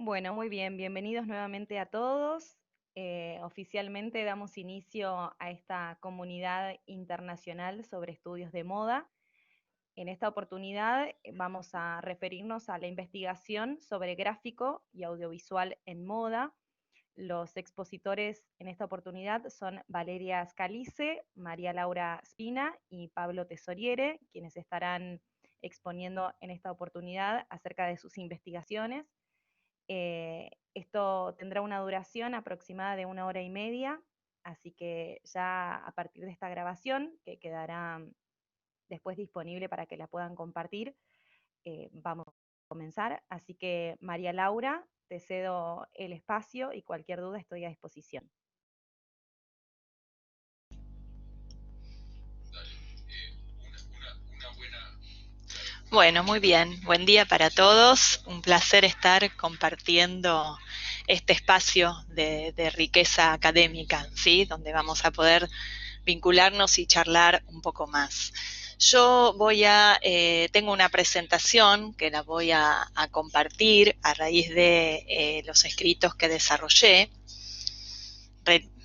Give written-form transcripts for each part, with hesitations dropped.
Bueno, muy bien, bienvenidos nuevamente a todos. Oficialmente damos inicio a esta comunidad internacional sobre estudios de moda. En esta oportunidad vamos a referirnos a la investigación sobre gráfico y audiovisual en moda. Los expositores en esta oportunidad son Valeria Scalice, María Laura Spina y Pablo Tesoriere, quienes estarán exponiendo en esta oportunidad acerca de sus investigaciones. Esto tendrá una duración aproximada de 1 hora y media, así que ya a partir de esta grabación, que quedará después disponible para que la puedan compartir, vamos a comenzar. Así que María Laura, te cedo el espacio y cualquier duda estoy a disposición. Bueno, muy bien. Buen día para todos. Un placer estar compartiendo este espacio de riqueza académica, ¿sí? Donde vamos a poder vincularnos y charlar un poco más. Yo tengo una presentación que la voy a compartir a raíz de los escritos que desarrollé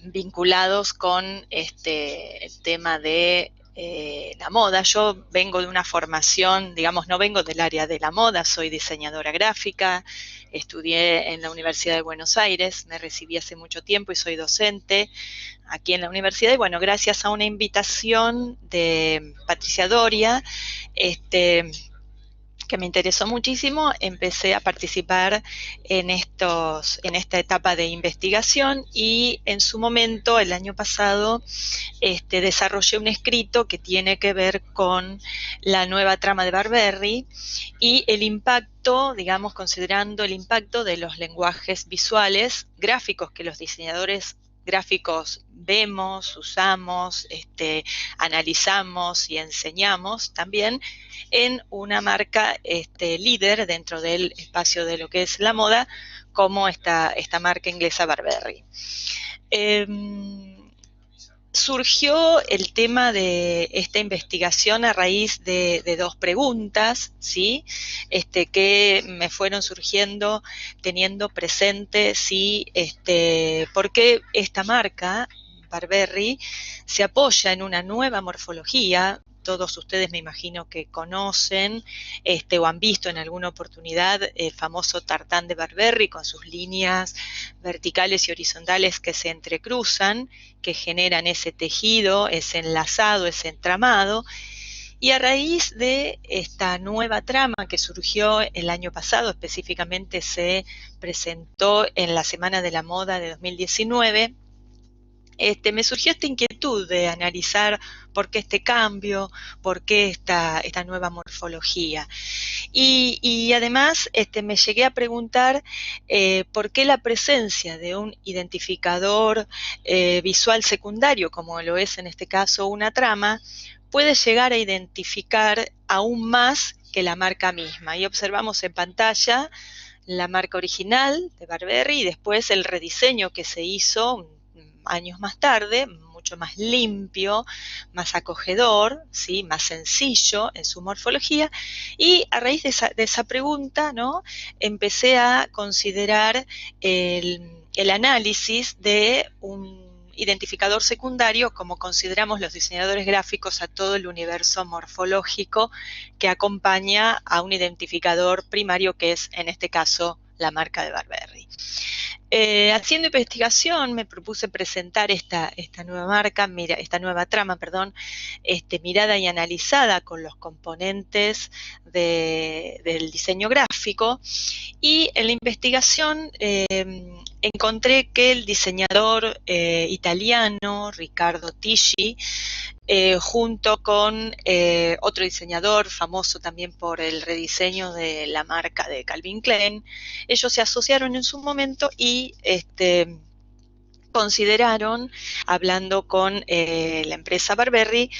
vinculados con el tema de la moda. Yo vengo de una formación, digamos, no vengo del área de la moda, soy diseñadora gráfica, estudié en la Universidad de Buenos Aires, me recibí hace mucho tiempo y soy docente aquí en la universidad. Y bueno, gracias a una invitación de Patricia Doria, que me interesó muchísimo, empecé a participar en esta etapa de investigación y en su momento, el año pasado, desarrollé un escrito que tiene que ver con la nueva trama de Barberry y el impacto, digamos, considerando el impacto de los lenguajes visuales, gráficos que los diseñadores gráficos vemos, usamos, analizamos y enseñamos también en una marca líder dentro del espacio de lo que es la moda, como esta marca inglesa Burberry. Surgió el tema de esta investigación a raíz de dos preguntas, ¿sí? Que me fueron surgiendo teniendo presente, ¿sí? ¿Por qué esta marca, Burberry, se apoya en una nueva morfología? Todos ustedes me imagino que conocen o han visto en alguna oportunidad el famoso tartán de Burberry con sus líneas verticales y horizontales que se entrecruzan, que generan ese tejido, ese enlazado, ese entramado. Y a raíz de esta nueva trama que surgió el año pasado, específicamente se presentó en la Semana de la Moda de 2019, me surgió esta inquietud de analizar por qué este cambio, por qué esta nueva morfología. Y además me llegué a preguntar por qué la presencia de un identificador visual secundario, como lo es en este caso una trama, puede llegar a identificar aún más que la marca misma. Y observamos en pantalla la marca original de Burberry y después el rediseño que se hizo años más tarde, mucho más limpio, más acogedor, ¿sí? Más sencillo en su morfología. Y a raíz de esa pregunta, ¿no? Empecé a considerar el análisis de un identificador secundario, como consideramos los diseñadores gráficos a todo el universo morfológico que acompaña a un identificador primario, que es en este caso la marca de Burberry. Haciendo investigación me propuse presentar esta nueva marca, esta nueva trama, perdón, mirada y analizada con los componentes del diseño gráfico, y en la investigación encontré que el diseñador italiano Riccardo Tisci, junto con otro diseñador famoso también por el rediseño de la marca de Calvin Klein, ellos se asociaron en su momento y consideraron, hablando con la empresa Burberry,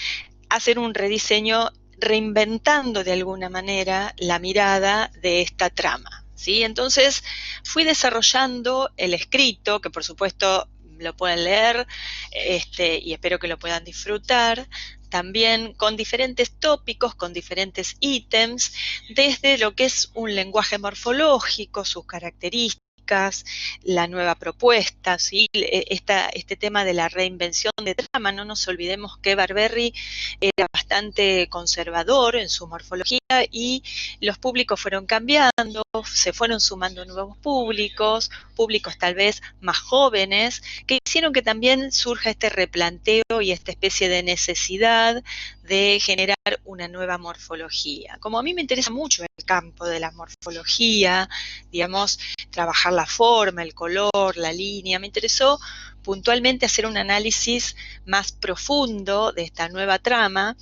hacer un rediseño reinventando de alguna manera la mirada de esta trama, ¿sí? Entonces fui desarrollando el escrito, que por supuesto lo pueden leer y espero que lo puedan disfrutar, también con diferentes tópicos, con diferentes ítems, desde lo que es un lenguaje morfológico, sus características, temáticas, la nueva propuesta, ¿sí? Este tema de la reinvención de trama. No nos olvidemos que Barberry era bastante conservador en su morfología y los públicos fueron cambiando, se fueron sumando nuevos públicos tal vez más jóvenes, que hicieron que también surja este replanteo y esta especie de necesidad de generar una nueva morfología. Como a mí me interesa mucho el campo de la morfología, digamos, trabajar la forma, el color, la línea, me interesó puntualmente hacer un análisis más profundo de esta nueva trama,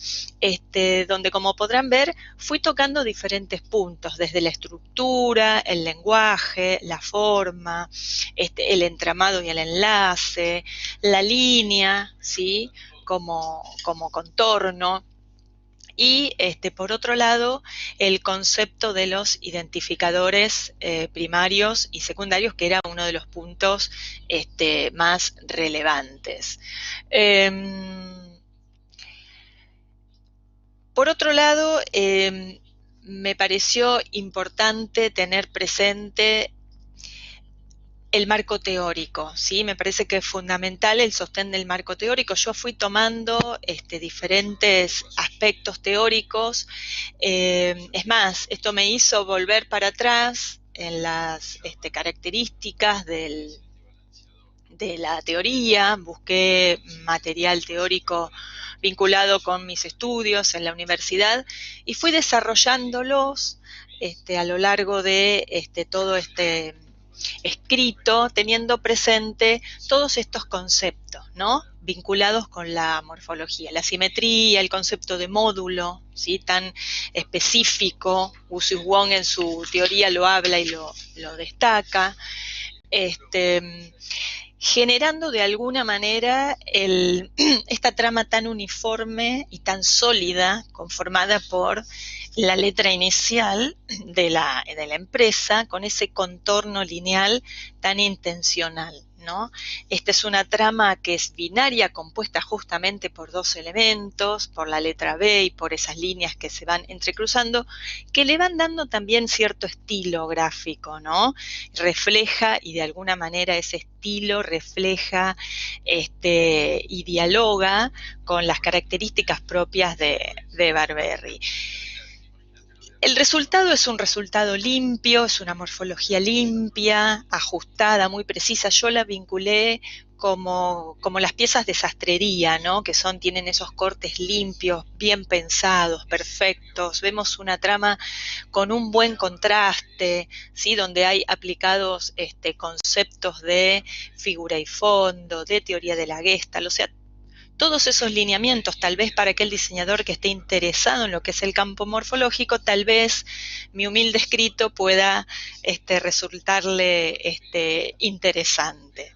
donde, como podrán ver, fui tocando diferentes puntos, desde la estructura, el lenguaje, la forma, el entramado y el enlace, la línea, ¿sí? como contorno. Y por otro lado, el concepto de los identificadores primarios y secundarios, que era uno de los puntos más relevantes. Por otro lado, me pareció importante tener presente el marco teórico, ¿sí? Me parece que es fundamental el sostén del marco teórico. Yo fui tomando diferentes aspectos teóricos. Es más, esto me hizo volver para atrás en las características de la teoría. Busqué material teórico vinculado con mis estudios en la universidad y fui desarrollándolos a lo largo de todo escrito, teniendo presente todos estos conceptos, ¿no? Vinculados con la morfología, la simetría, el concepto de módulo, ¿sí? Tan específico. Wu-Sui Wong en su teoría lo habla y lo destaca. Generando de alguna manera esta trama tan uniforme y tan sólida, conformada por la letra inicial de la empresa, con ese contorno lineal tan intencional, ¿no? Esta es una trama que es binaria, compuesta justamente por dos elementos, por la letra B y por esas líneas que se van entrecruzando, que le van dando también cierto estilo gráfico, ¿no? Refleja, y de alguna manera ese estilo refleja y dialoga con las características propias de Barberry. El resultado es un resultado limpio, es una morfología limpia, ajustada, muy precisa. Yo la vinculé como las piezas de sastrería, ¿no? Que tienen esos cortes limpios, bien pensados, perfectos. Vemos una trama con un buen contraste, ¿sí? Donde hay aplicados conceptos de figura y fondo, de teoría de la Gestalt, o sea, todos esos lineamientos. Tal vez para aquel diseñador que esté interesado en lo que es el campo morfológico, tal vez mi humilde escrito pueda resultarle interesante.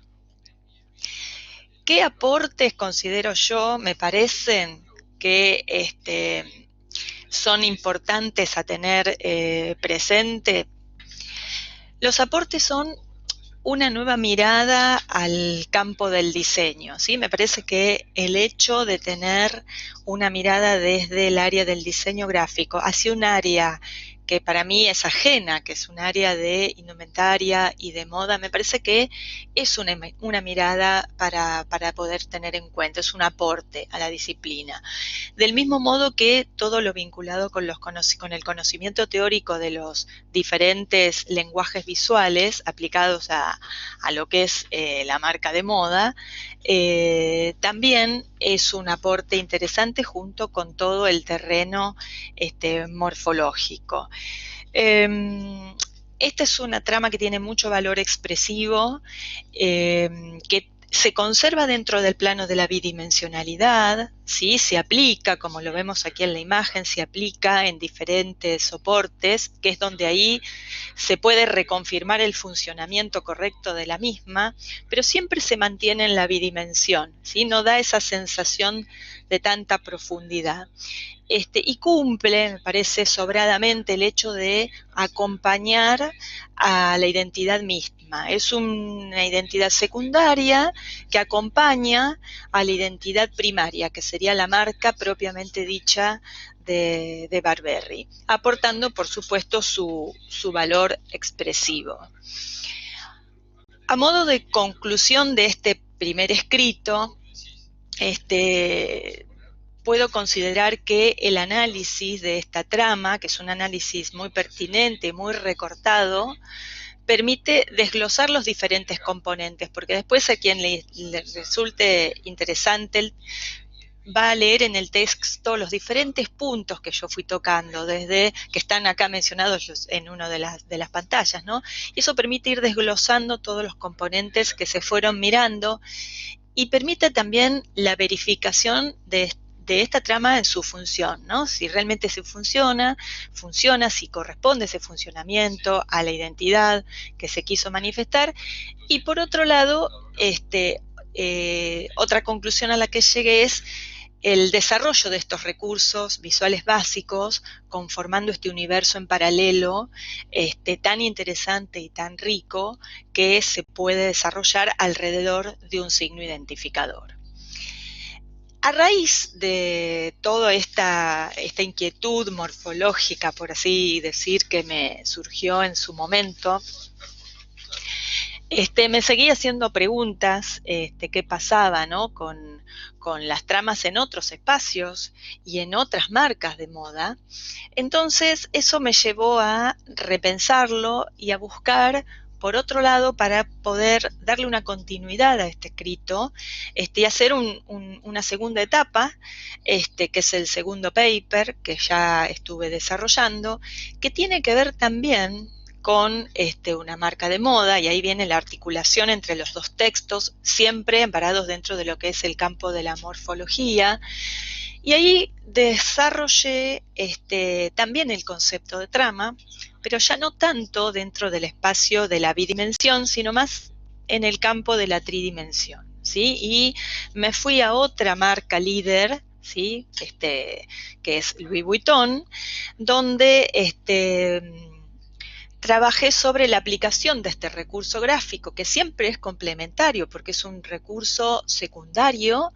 ¿Qué aportes considero yo, me parecen que son importantes a tener presente? Los aportes son una nueva mirada al campo del diseño, ¿sí? Me parece que el hecho de tener una mirada desde el área del diseño gráfico hacia un área que para mí es ajena, que es un área de indumentaria y de moda, me parece que es una mirada para poder tener en cuenta, es un aporte a la disciplina. Del mismo modo que todo lo vinculado con el conocimiento teórico de los diferentes lenguajes visuales aplicados a lo que es la marca de moda, también es un aporte interesante junto con todo el terreno morfológico. Esta es una trama que tiene mucho valor expresivo, que se conserva dentro del plano de la bidimensionalidad, ¿sí? Se aplica, como lo vemos aquí en la imagen, se aplica en diferentes soportes, que es donde ahí se puede reconfirmar el funcionamiento correcto de la misma, pero siempre se mantiene en la bidimensión, ¿sí? No da esa sensación de tanta profundidad. Y cumple, me parece, sobradamente el hecho de acompañar a la identidad misma. Es una identidad secundaria que acompaña a la identidad primaria, que sería la marca propiamente dicha de Barberry, aportando, por supuesto, su valor expresivo. A modo de conclusión de este primer escrito, puedo considerar que el análisis de esta trama, que es un análisis muy pertinente, muy recortado, permite desglosar los diferentes componentes, porque después a quien le resulte interesante va a leer en el texto los diferentes puntos que yo fui tocando, desde que están acá mencionados en una de las pantallas, ¿no? Y eso permite ir desglosando todos los componentes que se fueron mirando y permite también la verificación de esta trama en su función, ¿no? Si realmente se funciona, si corresponde ese funcionamiento a la identidad que se quiso manifestar. Y por otro lado, otra conclusión a la que llegué es el desarrollo de estos recursos visuales básicos, conformando este universo en paralelo tan interesante y tan rico que se puede desarrollar alrededor de un signo identificador. A raíz de toda esta inquietud morfológica, por así decir, que me surgió en su momento, me seguí haciendo preguntas, qué pasaba, ¿no? con las tramas en otros espacios y en otras marcas de moda. Entonces eso me llevó a repensarlo y a buscar, por otro lado, para poder darle una continuidad a este escrito y hacer una segunda etapa, que es el segundo paper que ya estuve desarrollando, que tiene que ver también con una marca de moda, y ahí viene la articulación entre los dos textos, siempre amparados dentro de lo que es el campo de la morfología. Y ahí desarrollé también el concepto de trama, pero ya no tanto dentro del espacio de la bidimensión, sino más en el campo de la tridimensión, ¿sí? Y me fui a otra marca líder, ¿sí? Que es Louis Vuitton, donde trabajé sobre la aplicación de este recurso gráfico, que siempre es complementario porque es un recurso secundario,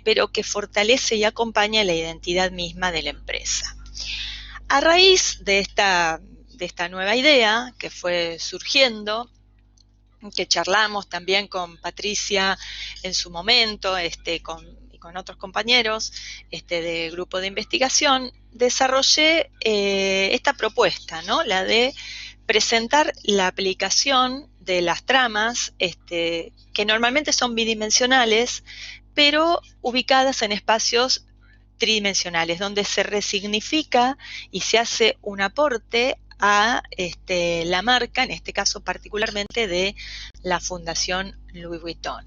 pero que fortalece y acompaña la identidad misma de la empresa. A raíz de esta nueva idea que fue surgiendo, que charlamos también con Patricia en su momento, y con otros compañeros del grupo de investigación, desarrollé esta propuesta, ¿no? La de presentar la aplicación de las tramas, que normalmente son bidimensionales, pero ubicadas en espacios tridimensionales, donde se resignifica y se hace un aporte a la marca, en este caso particularmente de la Fundación Louis Vuitton.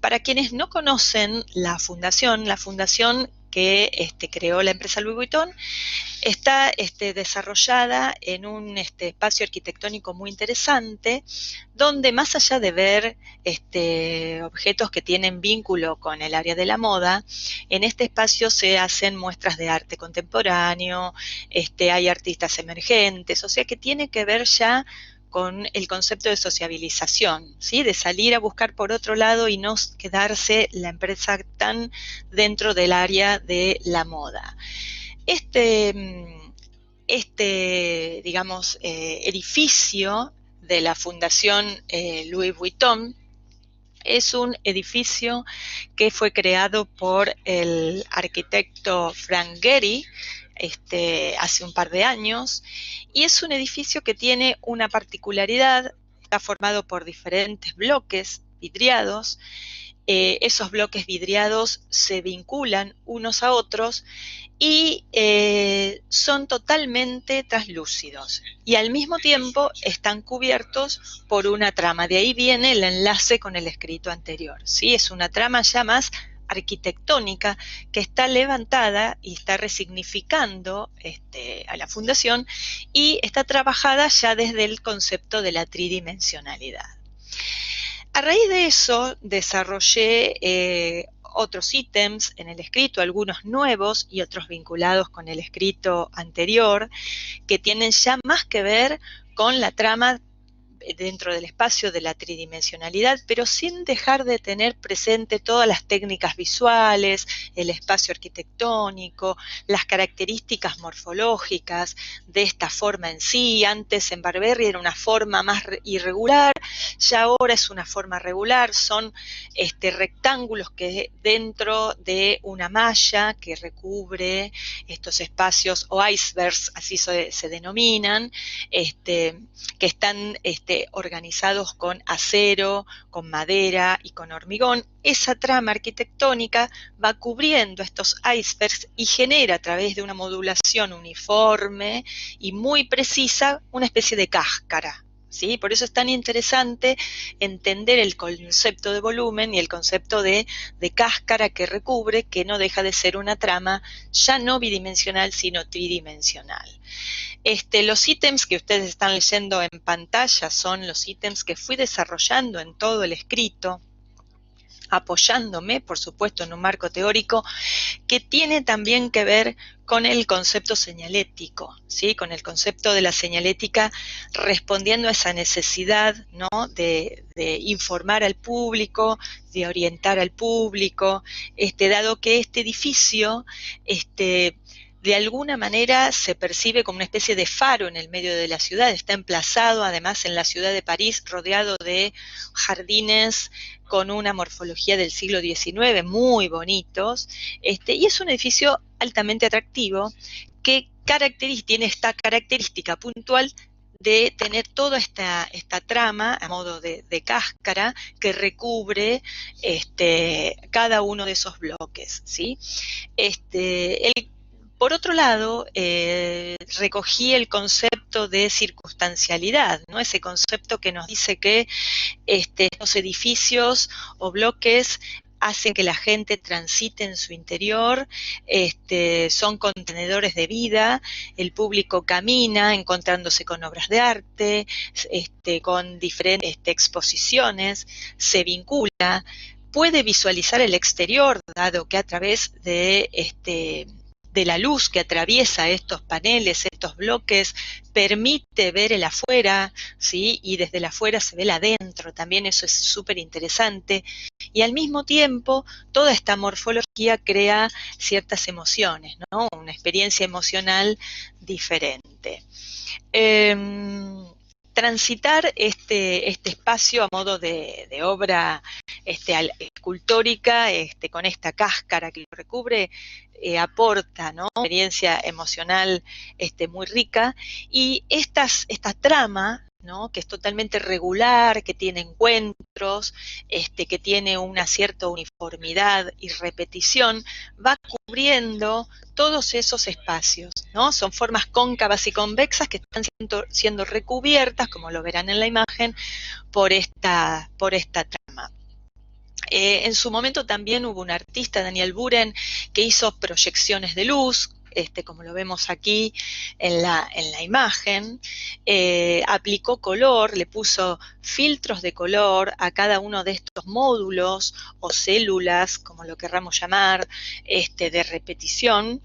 Para quienes no conocen la fundación que creó la empresa Louis Vuitton está desarrollada en un espacio arquitectónico muy interesante, donde más allá de ver objetos que tienen vínculo con el área de la moda, en este espacio se hacen muestras de arte contemporáneo, hay artistas emergentes, o sea que tiene que ver ya con el concepto de sociabilización, ¿sí? De salir a buscar por otro lado y no quedarse la empresa tan dentro del área de la moda. Digamos, edificio de la Fundación Louis Vuitton es un edificio que fue creado por el arquitecto Frank Gehry hace un par de años, y es un edificio que tiene una particularidad: está formado por diferentes bloques vidriados. Esos bloques vidriados se vinculan unos a otros y son totalmente translúcidos, y al mismo tiempo están cubiertos por una trama. De ahí viene el enlace con el escrito anterior, ¿sí? Es una trama ya más arquitectónica que está levantada y está resignificando a la fundación, y está trabajada ya desde el concepto de la tridimensionalidad. A raíz de eso desarrollé otros ítems en el escrito, algunos nuevos y otros vinculados con el escrito anterior, que tienen ya más que ver con la trama dentro del espacio de la tridimensionalidad, pero sin dejar de tener presente todas las técnicas visuales, el espacio arquitectónico, las características morfológicas de esta forma en sí. Antes en Barberry era una forma más irregular, ya ahora es una forma regular, son rectángulos que dentro de una malla que recubre estos espacios, o icebergs, así se denominan, que están organizados con acero, con madera y con hormigón. Esa trama arquitectónica va cubriendo estos icebergs y genera a través de una modulación uniforme y muy precisa una especie de cáscara. ¿Sí? Por eso es tan interesante entender el concepto de volumen y el concepto de cáscara que recubre, que no deja de ser una trama ya no bidimensional, sino tridimensional. Los ítems que ustedes están leyendo en pantalla son los ítems que fui desarrollando en todo el escrito, apoyándome, por supuesto, en un marco teórico que tiene también que ver con el concepto señalético, ¿sí? Con el concepto de la señalética respondiendo a esa necesidad, ¿no? de informar al público, de orientar al público, dado que este edificio de alguna manera se percibe como una especie de faro en el medio de la ciudad. Está emplazado además en la ciudad de París, rodeado de jardines con una morfología del siglo XIX, muy bonitos, y es un edificio altamente atractivo que tiene esta característica puntual de tener toda esta trama a modo de cáscara que recubre cada uno de esos bloques, ¿sí? Por otro lado, recogí el concepto de circunstancialidad, ¿no? Ese concepto que nos dice que estos edificios o bloques hacen que la gente transite en su interior, son contenedores de vida, el público camina encontrándose con obras de arte, con diferentes exposiciones, se vincula, puede visualizar el exterior, dado que a través de la luz que atraviesa estos paneles, estos bloques, permite ver el afuera, ¿sí? Y desde el afuera se ve el adentro, también eso es súper interesante. Y al mismo tiempo, toda esta morfología crea ciertas emociones, ¿no? Una experiencia emocional diferente. Transitar este espacio a modo de obra escultórica, con esta cáscara que lo recubre, aporta, ¿no? Una experiencia emocional muy rica, y esta trama, ¿no? Que es totalmente regular, que tiene encuentros, que tiene una cierta uniformidad y repetición, va cubriendo todos esos espacios, ¿no? Son formas cóncavas y convexas que están siendo recubiertas, como lo verán en la imagen, por esta trama. En su momento también hubo un artista, Daniel Buren, que hizo proyecciones de luz, como lo vemos aquí en la imagen, aplicó color, le puso filtros de color a cada uno de estos módulos o células, como lo querramos llamar, de repetición,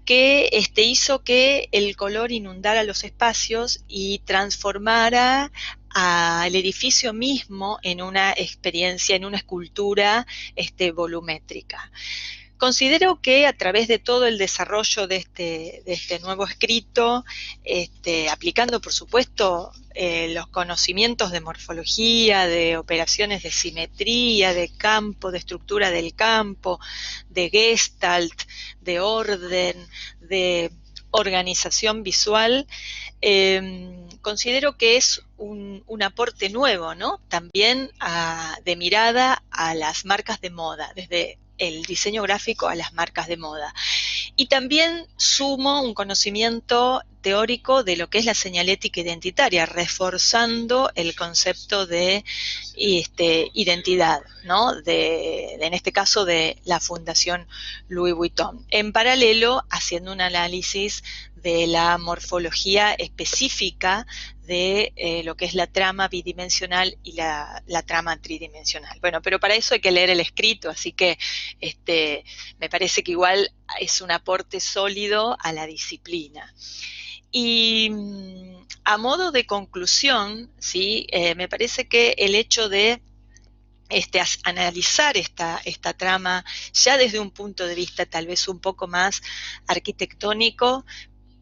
que hizo que el color inundara los espacios y transformara al edificio mismo en una experiencia, en una escultura volumétrica. Considero que a través de todo el desarrollo de este nuevo escrito, aplicando por supuesto los conocimientos de morfología, de operaciones de simetría, de campo, de estructura del campo, de gestalt, de orden, de organización visual, considero que es un aporte nuevo, ¿no? También de mirada a las marcas de moda, desde el diseño gráfico a las marcas de moda. Y también sumo un conocimiento teórico de lo que es la señalética identitaria, reforzando el concepto de identidad, ¿no? En este caso de la Fundación Louis Vuitton. En paralelo, haciendo un análisis de la morfología específica de lo que es la trama bidimensional y la trama tridimensional. Bueno, pero para eso hay que leer el escrito, así que me parece que igual es un aporte sólido a la disciplina. Y a modo de conclusión, ¿sí? Me parece que el hecho de analizar esta trama ya desde un punto de vista tal vez un poco más arquitectónico,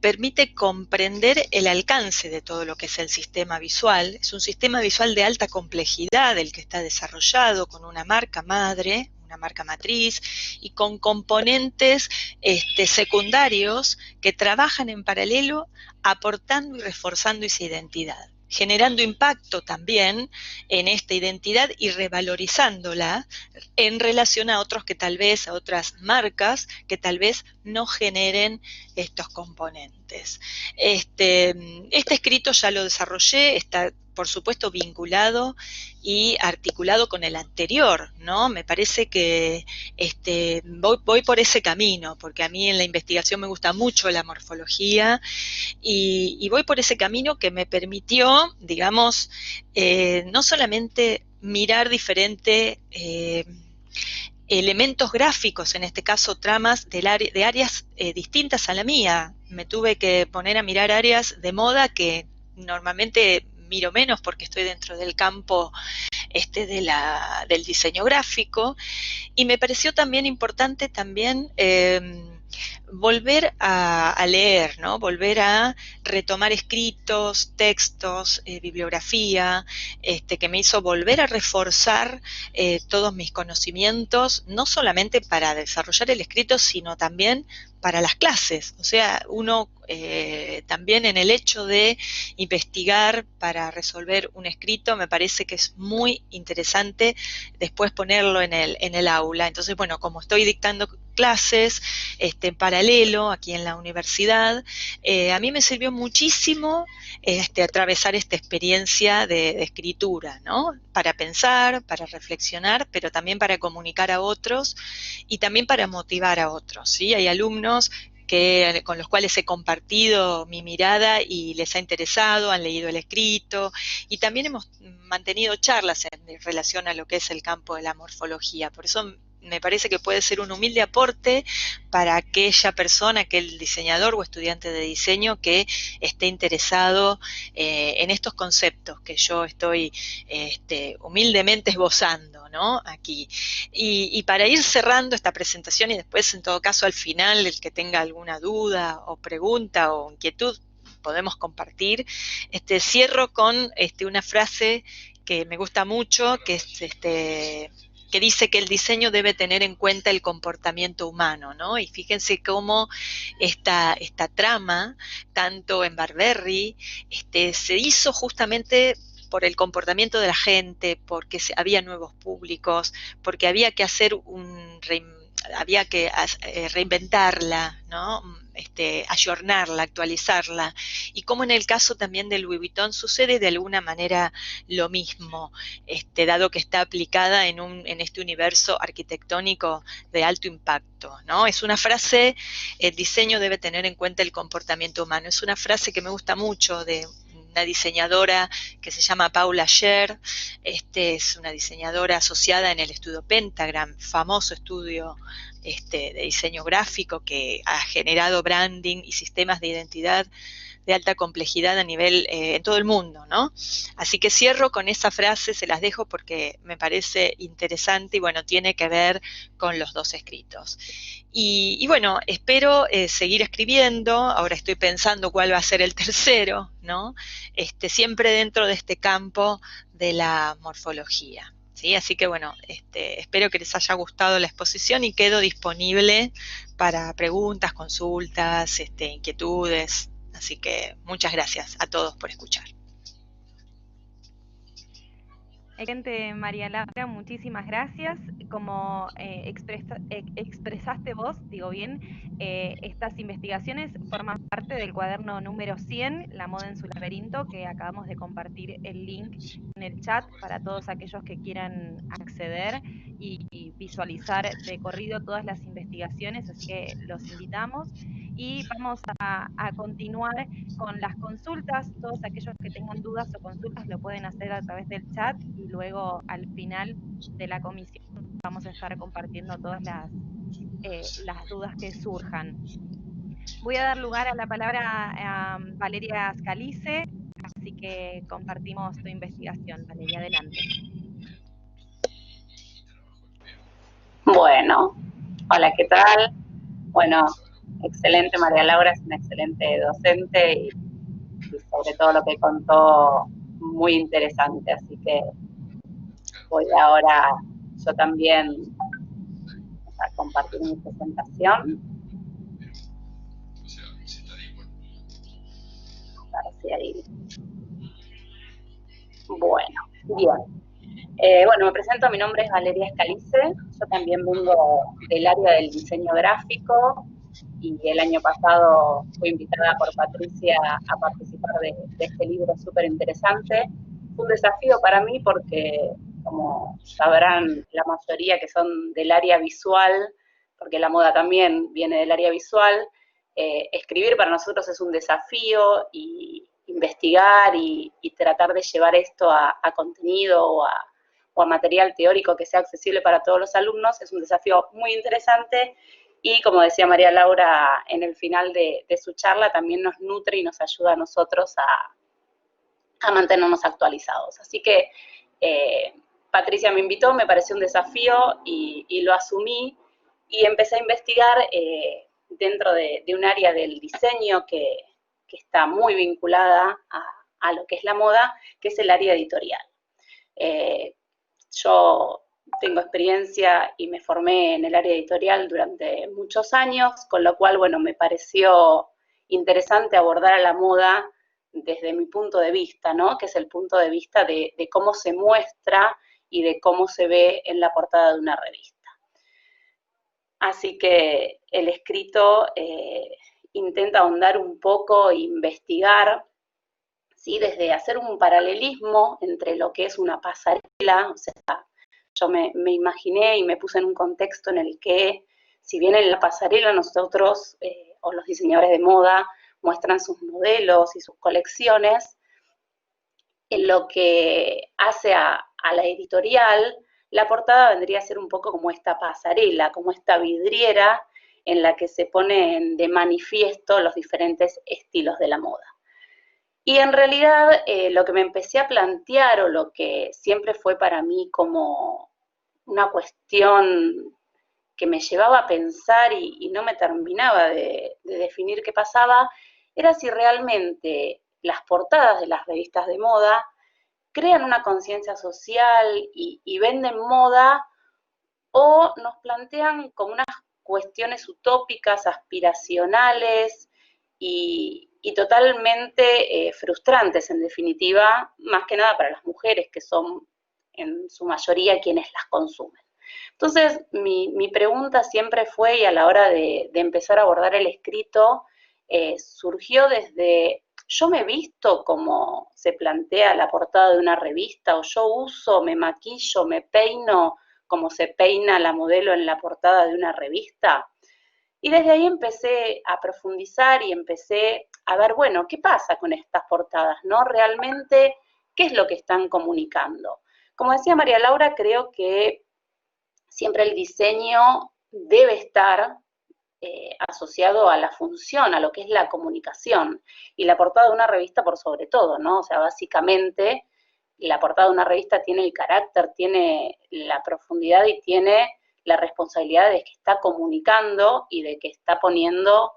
permite comprender el alcance de todo lo que es el sistema visual. Es un sistema visual de alta complejidad el que está desarrollado con una marca madre, una marca matriz, y con componentes secundarios que trabajan en paralelo aportando y reforzando esa identidad, generando impacto también en esta identidad y revalorizándola en relación a otros que tal vez, a otras marcas que tal vez no generen estos componentes. Este escrito ya lo desarrollé, está por supuesto vinculado y articulado con el anterior, ¿no? Me parece que voy por ese camino, porque a mí en la investigación me gusta mucho la morfología y voy por ese camino que me permitió, digamos, no solamente mirar diferente elementos gráficos, en este caso tramas de áreas distintas a la mía. Me tuve que poner a mirar áreas de moda que normalmente miro menos porque estoy dentro del campo del diseño gráfico, y me pareció también importante también volver a leer, ¿no? Volver a retomar escritos, textos, bibliografía, que me hizo volver a reforzar todos mis conocimientos, no solamente para desarrollar el escrito, sino también para las clases. O sea, uno también en el hecho de investigar para resolver un escrito, me parece que es muy interesante después ponerlo en el aula. Entonces, bueno, como estoy dictando clases en paralelo aquí en la universidad, a mí me sirvió muchísimo atravesar esta experiencia de escritura, ¿no? Para pensar, para reflexionar, pero también para comunicar a otros y también para motivar a otros, ¿sí? Hay alumnos con los cuales he compartido mi mirada y les ha interesado, han leído el escrito, y también hemos mantenido charlas en relación a lo que es el campo de la morfología. Por eso me parece que puede ser un humilde aporte para aquella persona, aquel diseñador o estudiante de diseño que esté interesado en estos conceptos que yo estoy humildemente esbozando, ¿no? Aquí. Y para ir cerrando esta presentación y después, en todo caso, al final, el que tenga alguna duda o pregunta o inquietud, podemos compartir. Cierro con una frase que me gusta mucho, que es que dice que el diseño debe tener en cuenta el comportamiento humano, ¿no? Y fíjense cómo esta trama, tanto en Barberry, se hizo justamente por el comportamiento de la gente, porque había nuevos públicos, porque había que hacer había que reinventarla, ¿no? Ayornarla, actualizarla, y como en el caso también de Louis Vuitton sucede de alguna manera lo mismo, dado que está aplicada en este universo arquitectónico de alto impacto, ¿no? Es una frase, el diseño debe tener en cuenta el comportamiento humano, es una frase que me gusta mucho de una diseñadora que se llama Paula Scher, es una diseñadora asociada en el estudio Pentagram, famoso estudio de diseño gráfico que ha generado branding y sistemas de identidad de alta complejidad a nivel en todo el mundo, ¿no? Así que cierro con esa frase, se las dejo porque me parece interesante y bueno, tiene que ver con los dos escritos. Y bueno, espero seguir escribiendo, ahora estoy pensando cuál va a ser el tercero, ¿no? Siempre dentro de este campo de la morfología. ¿Sí? Así que bueno, espero que les haya gustado la exposición y quedo disponible para preguntas, consultas, inquietudes. Así que muchas gracias a todos por escuchar. Excelente, María Laura, muchísimas gracias. Como expresaste vos, digo bien, estas investigaciones forman parte del cuaderno número 100, La moda en su laberinto, que acabamos de compartir el link en el chat para todos aquellos que quieran acceder y visualizar de corrido todas las investigaciones, así que los invitamos. Y vamos a continuar con las consultas. Todos aquellos que tengan dudas o consultas lo pueden hacer a través del chat y luego al final de la comisión vamos a estar compartiendo todas las dudas que surjan. Voy a dar lugar a la palabra a Valeria Scalice, así que compartimos tu investigación. Valeria, adelante. Bueno, hola, ¿qué tal? Bueno, excelente, María Laura es una excelente docente y sobre todo lo que contó, muy interesante, así que voy ahora yo también a compartir mi presentación. A ver si ahí. Bueno, bien. Bueno, me presento, mi nombre es Valeria Scalice, yo también vengo del área del diseño gráfico y el año pasado fui invitada por Patricia a participar de este libro súper interesante. Fue un desafío para mí porque, como sabrán la mayoría que son del área visual, porque la moda también viene del área visual, escribir para nosotros es un desafío y investigar y tratar de llevar esto a contenido o a material teórico que sea accesible para todos los alumnos es un desafío muy interesante y, como decía María Laura en el final de su charla, también nos nutre y nos ayuda a nosotros a mantenernos actualizados. Así que Patricia me invitó, me pareció un desafío y lo asumí y empecé a investigar dentro de un área del diseño que está muy vinculada a lo que es la moda, que es el área editorial. Yo tengo experiencia y me formé en el área editorial durante muchos años, con lo cual, bueno, me pareció interesante abordar a la moda desde mi punto de vista, ¿no? Que es el punto de vista de cómo se muestra y de cómo se ve en la portada de una revista. Así que el escrito intenta ahondar un poco, investigar, ¿sí? Desde hacer un paralelismo entre lo que es una pasarela, o sea, yo me imaginé y me puse en un contexto en el que, si bien en la pasarela nosotros, o los diseñadores de moda, muestran sus modelos y sus colecciones, en lo que hace a la editorial, la portada vendría a ser un poco como esta pasarela, como esta vidriera en la que se ponen de manifiesto los diferentes estilos de la moda. Y en realidad lo que me empecé a plantear, o lo que siempre fue para mí como una cuestión que me llevaba a pensar y no me terminaba de definir qué pasaba, era si realmente las portadas de las revistas de moda crean una conciencia social y venden moda, o nos plantean como unas cuestiones utópicas, aspiracionales y totalmente frustrantes, en definitiva, más que nada para las mujeres, que son en su mayoría quienes las consumen. Entonces, mi pregunta siempre fue, y a la hora de empezar a abordar el escrito, surgió desde, yo me visto como se plantea la portada de una revista, o yo uso, me maquillo, me peino como se peina la modelo en la portada de una revista. Y desde ahí empecé a profundizar y empecé a ver, bueno, ¿qué pasa con estas portadas, no? Realmente, ¿qué es lo que están comunicando? Como decía María Laura, creo que siempre el diseño debe estar asociado a la función, a lo que es la comunicación, y la portada de una revista por sobre todo, ¿no? O sea, básicamente la portada de una revista tiene el carácter, tiene la profundidad y tiene la responsabilidad de que está comunicando y de que está poniendo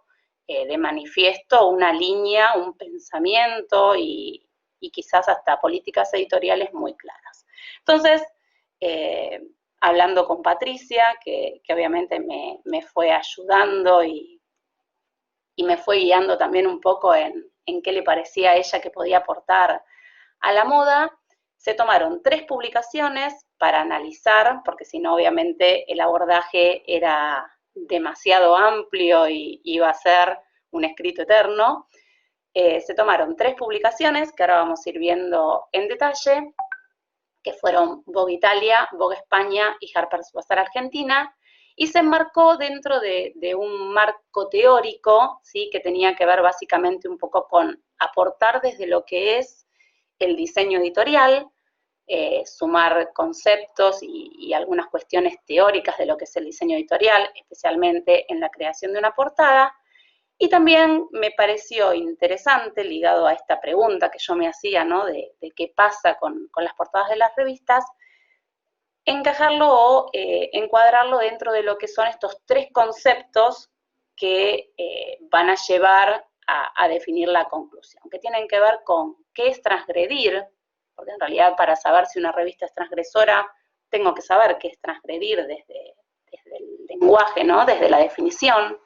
de manifiesto una línea, un pensamiento y quizás hasta políticas editoriales muy claras. Entonces, hablando con Patricia, que obviamente me fue ayudando y me fue guiando también un poco en qué le parecía a ella que podía aportar a la moda, se tomaron 3 publicaciones para analizar, porque si no, obviamente, el abordaje era demasiado amplio y iba a ser un escrito eterno. Se tomaron 3 publicaciones, que ahora vamos a ir viendo en detalle, que fueron Vogue Italia, Vogue España y Harper's Bazaar Argentina, y se enmarcó dentro de un marco teórico, ¿sí? Que tenía que ver básicamente un poco con aportar desde lo que es el diseño editorial, sumar conceptos y algunas cuestiones teóricas de lo que es el diseño editorial, especialmente en la creación de una portada, Y también me pareció interesante, ligado a esta pregunta que yo me hacía, ¿no? de qué pasa con las portadas de las revistas, encajarlo o encuadrarlo dentro de lo que son estos 3 conceptos que van a llevar a definir la conclusión, que tienen que ver con qué es transgredir, porque en realidad para saber si una revista es transgresora, tengo que saber qué es transgredir desde el lenguaje, ¿no? Desde la definición,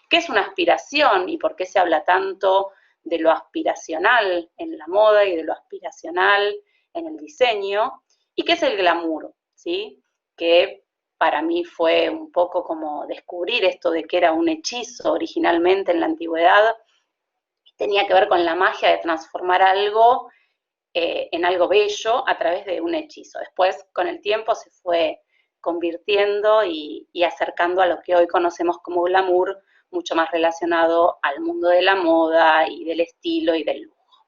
qué es una aspiración y por qué se habla tanto de lo aspiracional en la moda y de lo aspiracional en el diseño, y qué es el glamour, ¿sí? Que para mí fue un poco como descubrir esto de que era un hechizo originalmente en la antigüedad, tenía que ver con la magia de transformar algo en algo bello a través de un hechizo. Después, con el tiempo, se fue convirtiendo y acercando a lo que hoy conocemos como glamour, mucho más relacionado al mundo de la moda y del estilo y del lujo.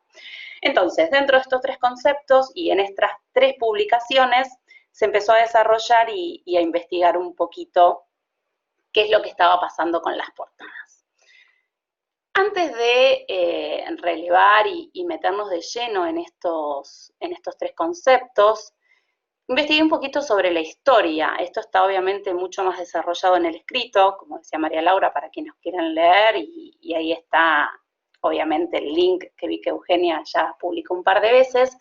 Entonces, dentro de estos 3 conceptos y en estas 3 publicaciones, se empezó a desarrollar y a investigar un poquito qué es lo que estaba pasando con las portadas. Antes de relevar y meternos de lleno en estos 3 conceptos, investigué un poquito sobre la historia. Esto está obviamente mucho más desarrollado en el escrito, como decía María Laura, para quienes quieran leer, y ahí está obviamente el link que vi que Eugenia ya publicó un par de veces.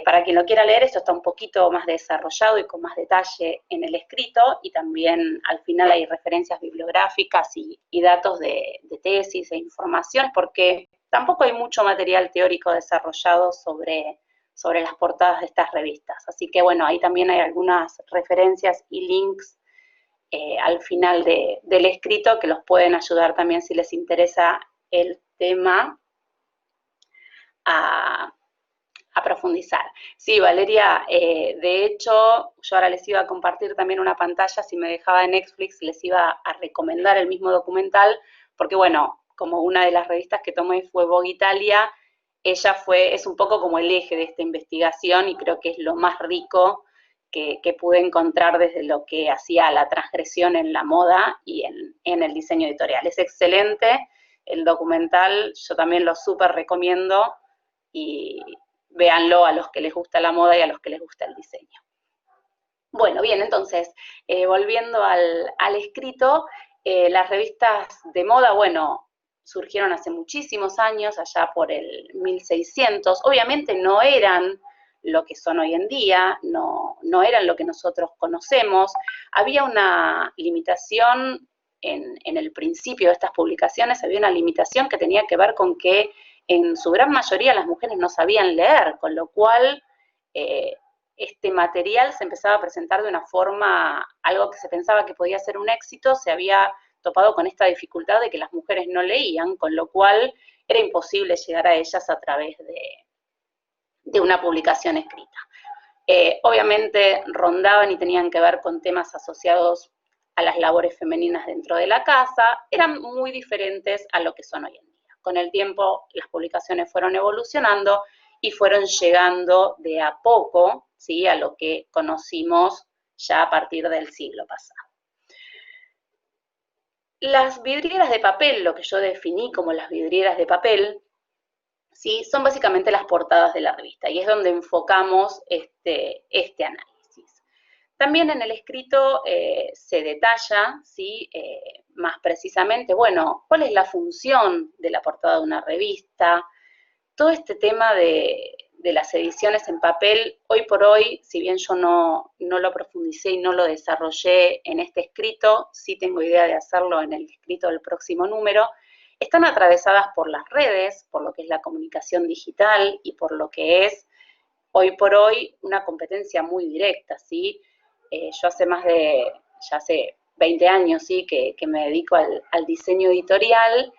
Para quien lo quiera leer, esto está un poquito más desarrollado y con más detalle en el escrito, y también al final hay referencias bibliográficas y datos de tesis e información, porque tampoco hay mucho material teórico desarrollado sobre las portadas de estas revistas. Así que bueno, ahí también hay algunas referencias y links al final del escrito que los pueden ayudar también si les interesa el tema a profundizar. Sí, Valeria, de hecho, yo ahora les iba a compartir también una pantalla, si me dejaba de Netflix, les iba a recomendar el mismo documental, porque bueno, como una de las revistas que tomé fue Vogue Italia, ella es un poco como el eje de esta investigación y creo que es lo más rico que pude encontrar desde lo que hacía la transgresión en la moda y en el diseño editorial. Es excelente el documental, yo también lo súper recomiendo y véanlo a los que les gusta la moda y a los que les gusta el diseño. Bueno, bien, entonces, volviendo al escrito, las revistas de moda, bueno, surgieron hace muchísimos años, allá por el 1600. Obviamente no eran lo que son hoy en día, no eran lo que nosotros conocemos. Había una limitación en el principio de estas publicaciones, había una limitación que tenía que ver con que en su gran mayoría las mujeres no sabían leer, con lo cual este material se empezaba a presentar de una forma, algo que se pensaba que podía ser un éxito, se había topado con esta dificultad de que las mujeres no leían, con lo cual era imposible llegar a ellas a través de una publicación escrita. Obviamente rondaban y tenían que ver con temas asociados a las labores femeninas dentro de la casa, eran muy diferentes a lo que son hoy en día. Con el tiempo las publicaciones fueron evolucionando y fueron llegando de a poco, ¿sí?, a lo que conocimos ya a partir del siglo pasado. Las vidrieras de papel, lo que yo definí como las vidrieras de papel, ¿sí?, son básicamente las portadas de la revista y es donde enfocamos este análisis. También en el escrito se detalla, ¿sí?, más precisamente, bueno, cuál es la función de la portada de una revista. Todo este tema de las ediciones en papel, hoy por hoy, si bien yo no lo profundicé y no lo desarrollé en este escrito, sí tengo idea de hacerlo en el escrito del próximo número, están atravesadas por las redes, por lo que es la comunicación digital y por lo que es, hoy por hoy, una competencia muy directa, ¿sí? Yo ya hace 20 años, ¿sí?, que me dedico al diseño editorial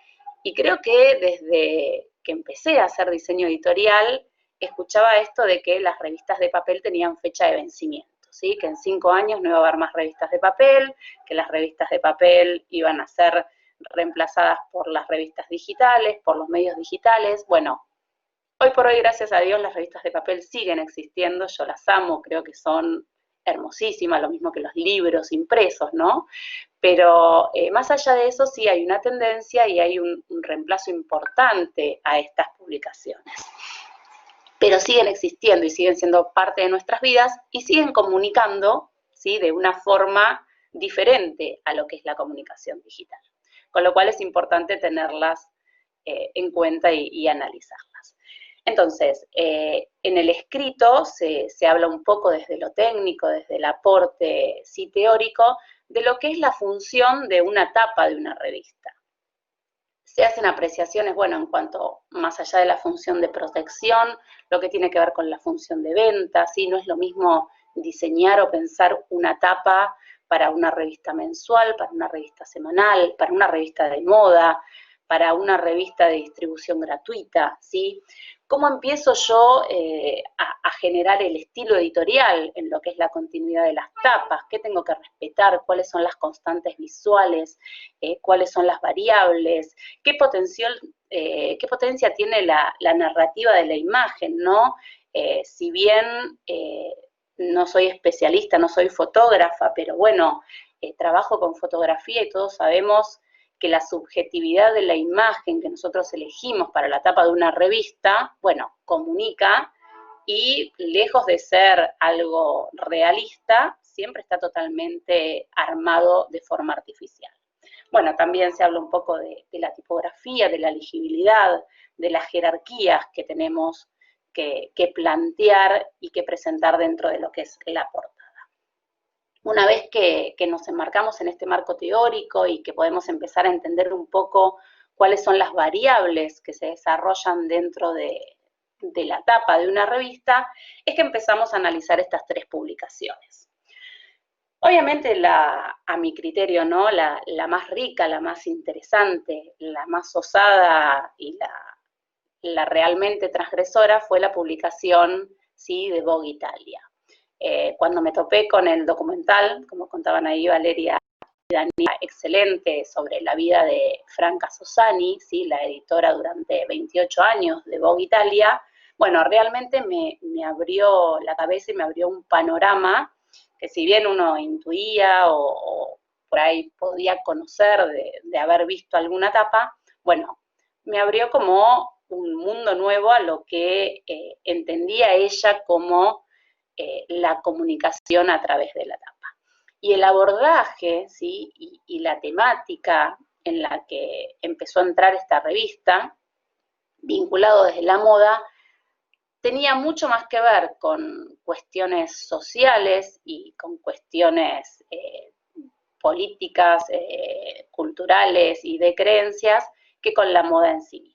y creo que desde que empecé a hacer diseño editorial, escuchaba esto de que las revistas de papel tenían fecha de vencimiento, ¿sí?, que en 5 años no iba a haber más revistas de papel, que las revistas de papel iban a ser reemplazadas por las revistas digitales, por los medios digitales. Bueno, hoy por hoy, gracias a Dios, las revistas de papel siguen existiendo, yo las amo, creo que son hermosísima, lo mismo que los libros impresos, ¿no? Pero más allá de eso sí hay una tendencia y hay un reemplazo importante a estas publicaciones. Pero siguen existiendo y siguen siendo parte de nuestras vidas y siguen comunicando, ¿sí?, de una forma diferente a lo que es la comunicación digital. Con lo cual es importante tenerlas en cuenta y analizarlas. Entonces, en el escrito se habla un poco desde lo técnico, desde el aporte sí teórico, de lo que es la función de una tapa de una revista. Se hacen apreciaciones, bueno, en cuanto más allá de la función de protección, lo que tiene que ver con la función de venta, ¿sí? No es lo mismo diseñar o pensar una tapa para una revista mensual, para una revista semanal, para una revista de moda, para una revista de distribución gratuita, ¿sí? ¿Cómo empiezo yo a generar el estilo editorial en lo que es la continuidad de las tapas? ¿Qué tengo que respetar? ¿Cuáles son las constantes visuales? ¿Cuáles son las variables? ¿Qué potencia tiene la narrativa de la imagen, ¿no? Si bien no soy especialista, no soy fotógrafa, pero bueno, trabajo con fotografía y todos sabemos que la subjetividad de la imagen que nosotros elegimos para la tapa de una revista, bueno, comunica y lejos de ser algo realista, siempre está totalmente armado de forma artificial. Bueno, también se habla un poco de la tipografía, de la legibilidad, de las jerarquías que tenemos que plantear y que presentar dentro de lo que es la portada. Una vez que nos enmarcamos en este marco teórico y que podemos empezar a entender un poco cuáles son las variables que se desarrollan dentro de la tapa de una revista, es que empezamos a analizar estas tres publicaciones. Obviamente, a mi criterio, ¿no?, la más rica, la más interesante, la más osada y la realmente transgresora fue la publicación, ¿sí?, de Vogue Italia. Cuando me topé con el documental, como contaban ahí Valeria y Daniela, excelente, sobre la vida de Franca Sozzani, ¿sí?, la editora durante 28 años de Vogue Italia, bueno, realmente me abrió la cabeza y me abrió un panorama que si bien uno intuía o por ahí podía conocer de haber visto alguna tapa, bueno, me abrió como un mundo nuevo a lo que entendía ella como la comunicación a través de la tapa. Y el abordaje, ¿sí?, y la temática en la que empezó a entrar esta revista, vinculado desde la moda, tenía mucho más que ver con cuestiones sociales y con cuestiones políticas, culturales y de creencias que con la moda en sí misma.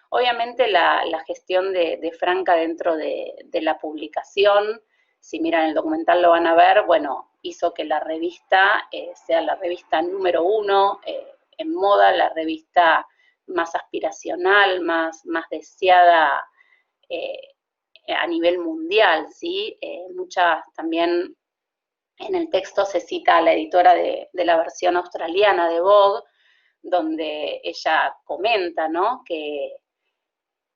Obviamente la gestión de Franca dentro de la publicación, si miran el documental lo van a ver, bueno, hizo que la revista sea la revista número 1 en moda, la revista más aspiracional, más deseada a nivel mundial, ¿sí? Muchas también en el texto se cita a la editora de la versión australiana de Vogue, donde ella comenta, ¿no?, que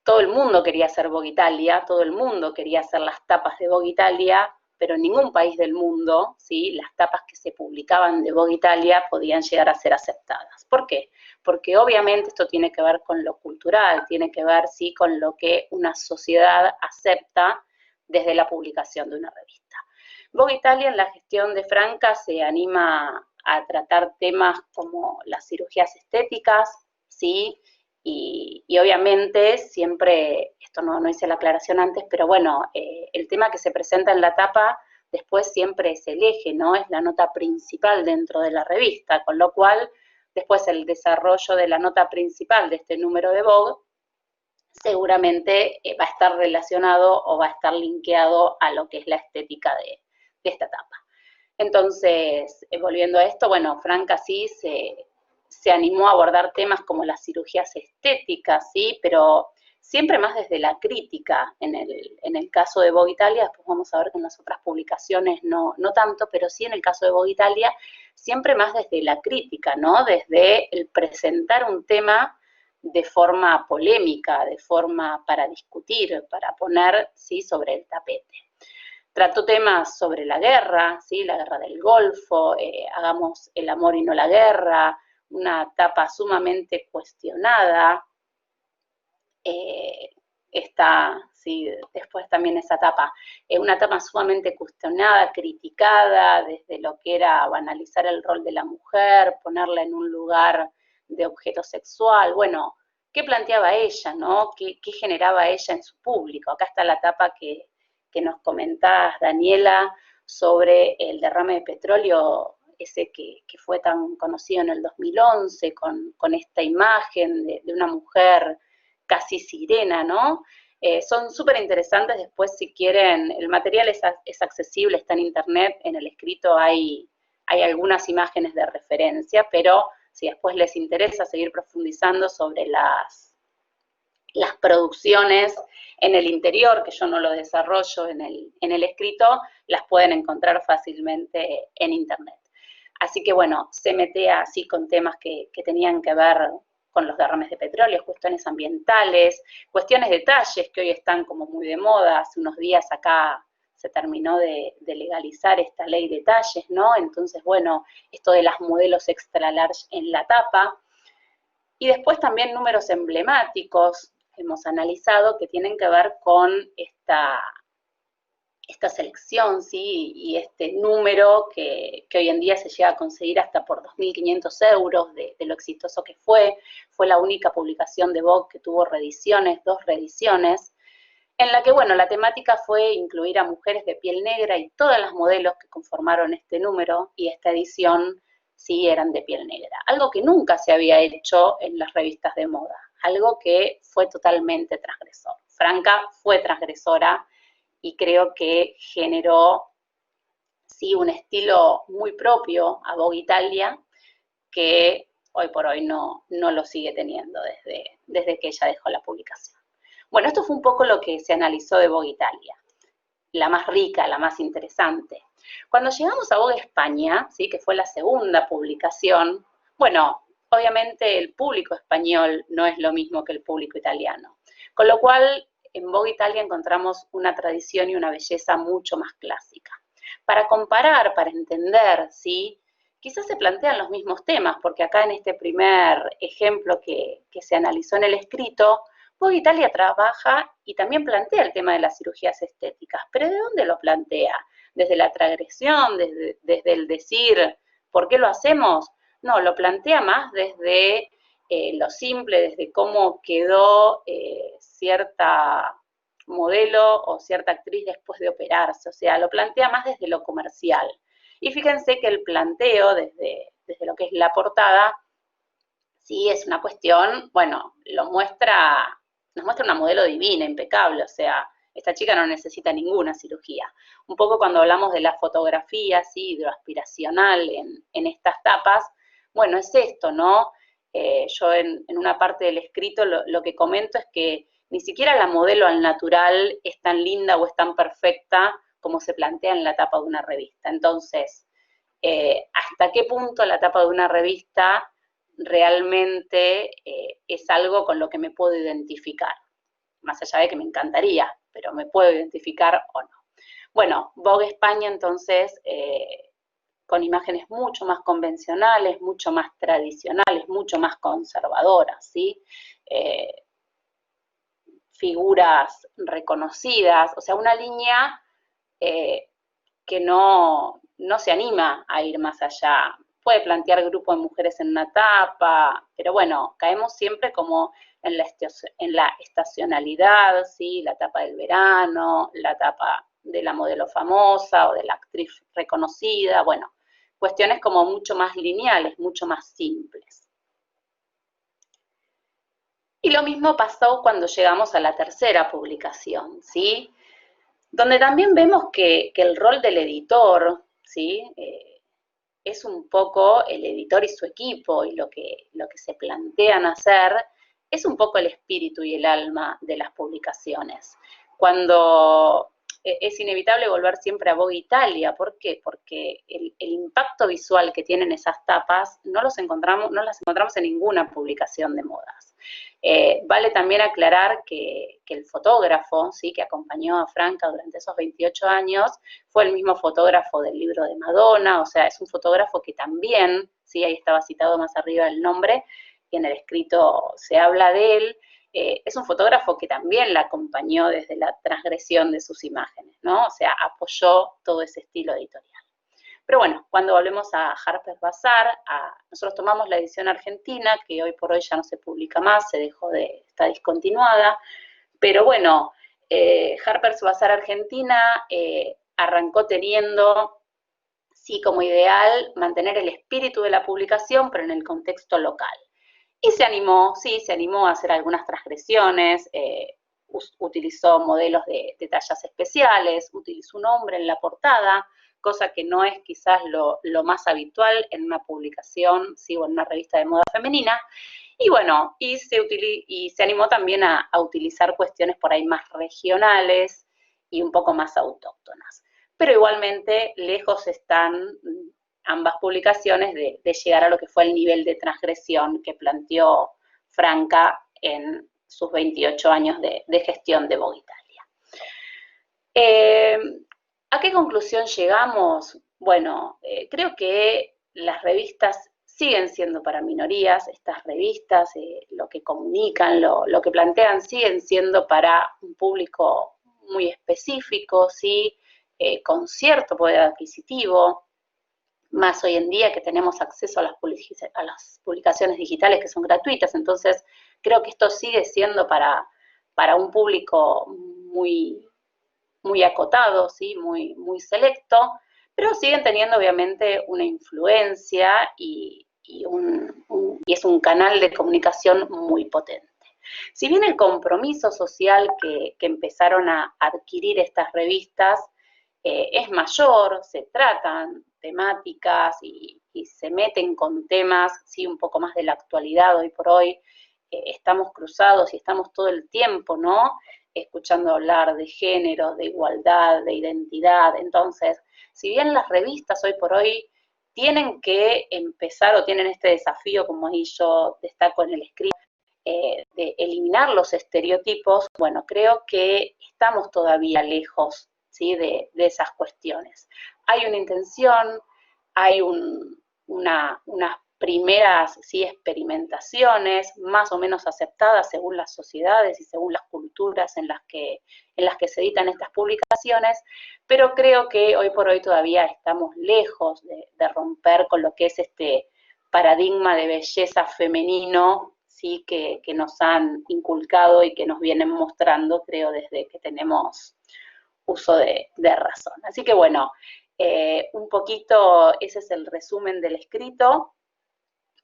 todo el mundo quería hacer Vogue Italia, todo el mundo quería hacer las tapas de Vogue Italia, pero en ningún país del mundo, ¿sí?, las tapas que se publicaban de Vogue Italia podían llegar a ser aceptadas. ¿Por qué? Porque obviamente esto tiene que ver con lo cultural, tiene que ver, sí, con lo que una sociedad acepta desde la publicación de una revista. Vogue Italia, en la gestión de Franca, se anima a tratar temas como las cirugías estéticas, ¿sí?, y obviamente siempre, esto no hice la aclaración antes, pero bueno, el tema que se presenta en la tapa después siempre es el eje, ¿no? Es la nota principal dentro de la revista, con lo cual después el desarrollo de la nota principal de este número de Vogue seguramente va a estar relacionado o va a estar linkeado a lo que es la estética de esta tapa. Entonces, volviendo a esto, bueno, Franca sí se animó a abordar temas como las cirugías estéticas, ¿sí?, pero siempre más desde la crítica. En el caso de Vogue Italia, después vamos a ver que en las otras publicaciones no tanto, pero sí en el caso de Vogue Italia, siempre más desde la crítica, ¿no?, desde el presentar un tema de forma polémica, de forma para discutir, para poner, ¿sí?, sobre el tapete. Trató temas sobre la guerra, ¿sí? La guerra del Golfo, hagamos el amor y no la guerra, una tapa sumamente cuestionada. Está, sí, después también esa etapa, una etapa sumamente cuestionada, criticada, desde lo que era banalizar el rol de la mujer, ponerla en un lugar de objeto sexual. Bueno, ¿qué planteaba ella, no? ¿Qué generaba ella en su público? Acá está la etapa que nos comentás, Daniela, sobre el derrame de petróleo, ese que fue tan conocido en el 2011, con esta imagen de una mujer casi sirena, ¿no? Son súper interesantes. Después, si quieren, el material es accesible, está en internet, en el escrito hay algunas imágenes de referencia, pero si después les interesa seguir profundizando sobre las producciones en el interior, que yo no lo desarrollo en el escrito, las pueden encontrar fácilmente en internet. Así que bueno, se mete así con temas que tenían que ver con los derrames de petróleo, cuestiones ambientales, cuestiones de talles que hoy están como muy de moda. Hace unos días acá se terminó de legalizar esta ley de talles, ¿no? Entonces, bueno, esto de las modelos extra large en la tapa. Y después también números emblemáticos hemos analizado que tienen que ver con esta selección, ¿sí? Y este número que hoy en día se llega a conseguir hasta por 2.500 euros de lo exitoso que fue. Fue la única publicación de Vogue que tuvo reediciones, 2 reediciones, en la que, bueno, la temática fue incluir a mujeres de piel negra y todas las modelos que conformaron este número y esta edición sí eran de piel negra. Algo que nunca se había hecho en las revistas de moda, algo que fue totalmente transgresor. Franca fue transgresora y creo que generó, sí, un estilo muy propio a Vogue Italia, que hoy por hoy no lo sigue teniendo desde que ella dejó la publicación. Bueno, esto fue un poco lo que se analizó de Vogue Italia, la más rica, la más interesante. Cuando llegamos a Vogue España, ¿sí? Que fue la segunda publicación, bueno, obviamente el público español no es lo mismo que el público italiano, con lo cual en Vogue Italia encontramos una tradición y una belleza mucho más clásica. Para comparar, para entender, ¿sí? Quizás se plantean los mismos temas, porque acá en este primer ejemplo que se analizó en el escrito, Vogue Italia trabaja y también plantea el tema de las cirugías estéticas, pero ¿de dónde lo plantea? ¿Desde la transgresión, desde el decir, ¿por qué lo hacemos? No, lo plantea más desde lo simple, desde cómo quedó cierta modelo o cierta actriz después de operarse, o sea, lo plantea más desde lo comercial. Y fíjense que el planteo desde lo que es la portada, sí es una cuestión, bueno, nos muestra una modelo divina, impecable, o sea, esta chica no necesita ninguna cirugía. Un poco cuando hablamos de la fotografía, sí, hidroaspiracional en estas tapas, bueno, es esto, ¿no? Yo en una parte del escrito lo que comento es que ni siquiera la modelo al natural es tan linda o es tan perfecta como se plantea en la tapa de una revista. Entonces, ¿hasta qué punto la tapa de una revista realmente es algo con lo que me puedo identificar? Más allá de que me encantaría, pero me puedo identificar o no. Bueno, Vogue España entonces, con imágenes mucho más convencionales, mucho más tradicionales, mucho más conservadoras, ¿sí? Figuras reconocidas, o sea, una línea que no se anima a ir más allá. Puede plantear grupo de mujeres en una tapa, pero bueno, caemos siempre como en la estacionalidad, ¿sí? La tapa del verano, la tapa de la modelo famosa o de la actriz reconocida, bueno, cuestiones como mucho más lineales, mucho más simples. Y lo mismo pasó cuando llegamos a la tercera publicación, ¿sí? Donde también vemos que el rol del editor, ¿sí? Es un poco el editor y su equipo, y lo que se plantean hacer es un poco el espíritu y el alma de las publicaciones. Cuando es inevitable volver siempre a Vogue Italia. ¿Por qué? Porque el impacto visual que tienen esas tapas no las encontramos en ninguna publicación de modas. Vale también aclarar que el fotógrafo, ¿sí?, que acompañó a Franca durante esos 28 años fue el mismo fotógrafo del libro de Madonna, o sea, es un fotógrafo que también, ¿sí?, ahí estaba citado más arriba el nombre, y en el escrito se habla de él. Es un fotógrafo que también la acompañó desde la transgresión de sus imágenes, ¿no? O sea, apoyó todo ese estilo editorial. Pero bueno, cuando volvemos a Harper's Bazaar, nosotros tomamos la edición argentina, que hoy por hoy ya no se publica más, está discontinuada, pero bueno, Harper's Bazaar Argentina arrancó teniendo, sí, como ideal mantener el espíritu de la publicación, pero en el contexto local. Y se animó a hacer algunas transgresiones, utilizó modelos de tallas especiales, utilizó un hombre en la portada, cosa que no es quizás lo más habitual en una publicación, ¿sí?, o en una revista de moda femenina. Y bueno, y se animó también a utilizar cuestiones por ahí más regionales y un poco más autóctonas. Pero igualmente lejos están ambas publicaciones de llegar a lo que fue el nivel de transgresión que planteó Franca en sus 28 años de gestión de Vogue Italia. ¿A qué conclusión llegamos? Bueno, creo que las revistas siguen siendo para minorías, estas revistas, lo que comunican, lo que plantean, siguen siendo para un público muy específico, ¿sí?, con cierto poder adquisitivo, más hoy en día que tenemos acceso a las publicaciones digitales que son gratuitas. Entonces, creo que esto sigue siendo para un público muy, muy acotado, ¿sí?, muy selecto, pero siguen teniendo obviamente una influencia y es un canal de comunicación muy potente. Si bien el compromiso social que empezaron a adquirir estas revistas es mayor, se tratan temáticas y se meten con temas, sí, un poco más de la actualidad hoy por hoy. Estamos cruzados y estamos todo el tiempo, ¿no?, escuchando hablar de género, de igualdad, de identidad. Entonces, si bien las revistas hoy por hoy tienen que empezar o tienen este desafío, como ahí yo destaco en el escrito, de eliminar los estereotipos, bueno, creo que estamos todavía lejos, ¿sí?, de esas cuestiones. Hay una intención, hay unas primeras, ¿sí?, experimentaciones más o menos aceptadas según las sociedades y según las culturas en las que se editan estas publicaciones, pero creo que hoy por hoy todavía estamos lejos de romper con lo que es este paradigma de belleza femenino, ¿sí?, que nos han inculcado y que nos vienen mostrando, creo, desde que tenemos uso de razón. Así que bueno, un poquito ese es el resumen del escrito.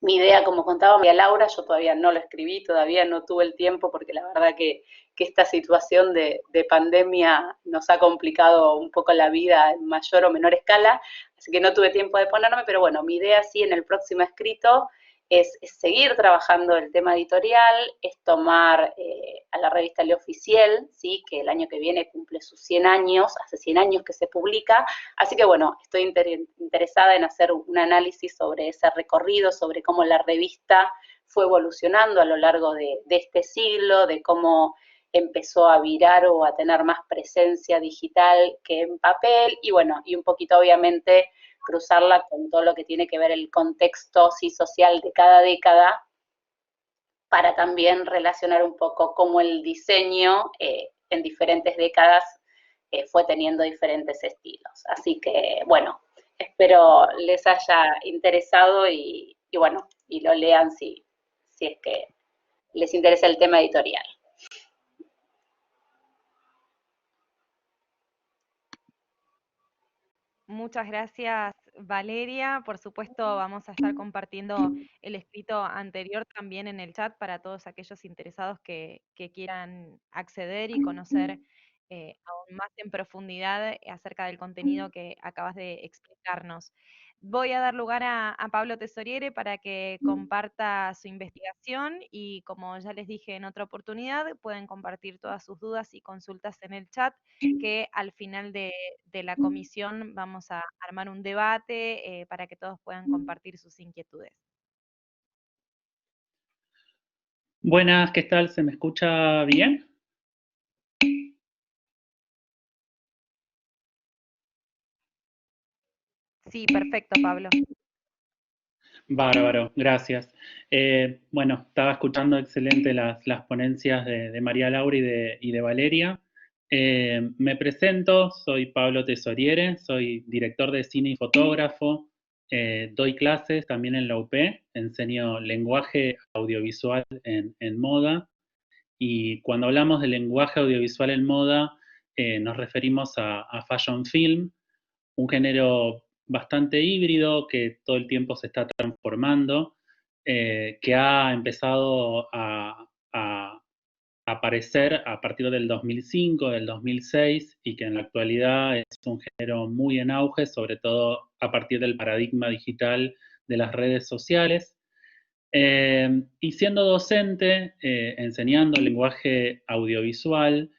Mi idea, como contaba María Laura, yo todavía no lo escribí, todavía no tuve el tiempo, porque la verdad que esta situación de pandemia nos ha complicado un poco la vida en mayor o menor escala, así que no tuve tiempo de ponerme, pero bueno, mi idea sí en el próximo escrito es seguir trabajando el tema editorial, es tomar a la revista Le Officiel, ¿sí?, que el año que viene cumple sus 100 años, hace 100 años que se publica, así que bueno, estoy interesada en hacer un análisis sobre ese recorrido, sobre cómo la revista fue evolucionando a lo largo de este siglo, de cómo empezó a virar o a tener más presencia digital que en papel, y bueno, y un poquito obviamente cruzarla con todo lo que tiene que ver el contexto, sí, social de cada década, para también relacionar un poco cómo el diseño en diferentes décadas fue teniendo diferentes estilos. Así que, bueno, espero les haya interesado y bueno, y lo lean si es que les interesa el tema editorial. Muchas gracias, Valeria. Por supuesto, vamos a estar compartiendo el escrito anterior también en el chat para todos aquellos interesados que quieran acceder y conocer aún más en profundidad acerca del contenido que acabas de explicarnos. voy a dar lugar a Pablo Tesoriere para que comparta su investigación y, como ya les dije en otra oportunidad, pueden compartir todas sus dudas y consultas en el chat, que al final de la comisión vamos a armar un debate para que todos puedan compartir sus inquietudes. Buenas, ¿qué tal? ¿Se me escucha bien? Sí, perfecto, Pablo. Bárbaro, gracias. Bueno, estaba escuchando excelente las ponencias de María Laura y de Valeria. Me presento, soy Pablo Tesoriere, soy director de cine y fotógrafo. Doy clases también en la UP, enseño lenguaje audiovisual en moda. Y cuando hablamos de lenguaje audiovisual en moda, nos referimos a fashion film, un género bastante híbrido que todo el tiempo se está transformando, que ha empezado a aparecer a partir del 2005, del 2006, y que en la actualidad es un género muy en auge, sobre todo a partir del paradigma digital de las redes sociales. Y siendo docente, enseñando lenguaje audiovisual,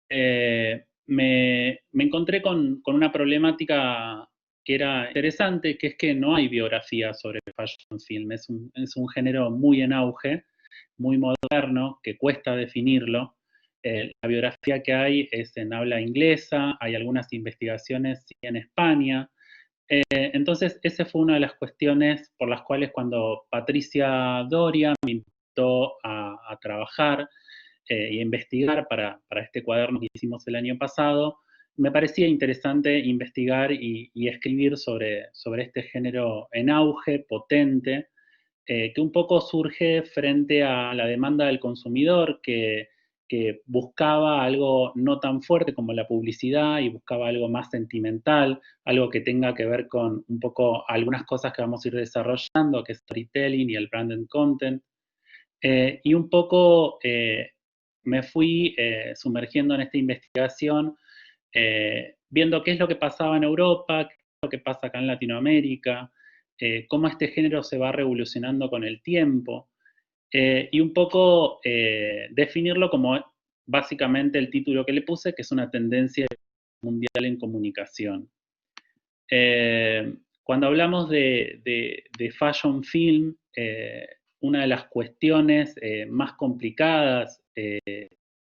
me encontré con una problemática que era interesante, que es que no hay biografía sobre fashion film. Es un género muy en auge, muy moderno, que cuesta definirlo. La biografía que hay es en habla inglesa, hay algunas investigaciones en España. Entonces, esa fue una de las cuestiones por las cuales cuando Patricia Doria me invitó a trabajar y a investigar para este cuaderno que hicimos el año pasado, me parecía interesante investigar y escribir sobre este género en auge, potente, que un poco surge frente a la demanda del consumidor que buscaba algo no tan fuerte como la publicidad y buscaba algo más sentimental, algo que tenga que ver con un poco algunas cosas que vamos a ir desarrollando, que es storytelling y el branded content. Y un poco me fui sumergiendo en esta investigación, viendo qué es lo que pasaba en Europa, qué es lo que pasa acá en Latinoamérica, cómo este género se va revolucionando con el tiempo, y un poco definirlo como básicamente el título que le puse, que es una tendencia mundial en comunicación. Cuando hablamos de fashion film, una de las cuestiones más complicadas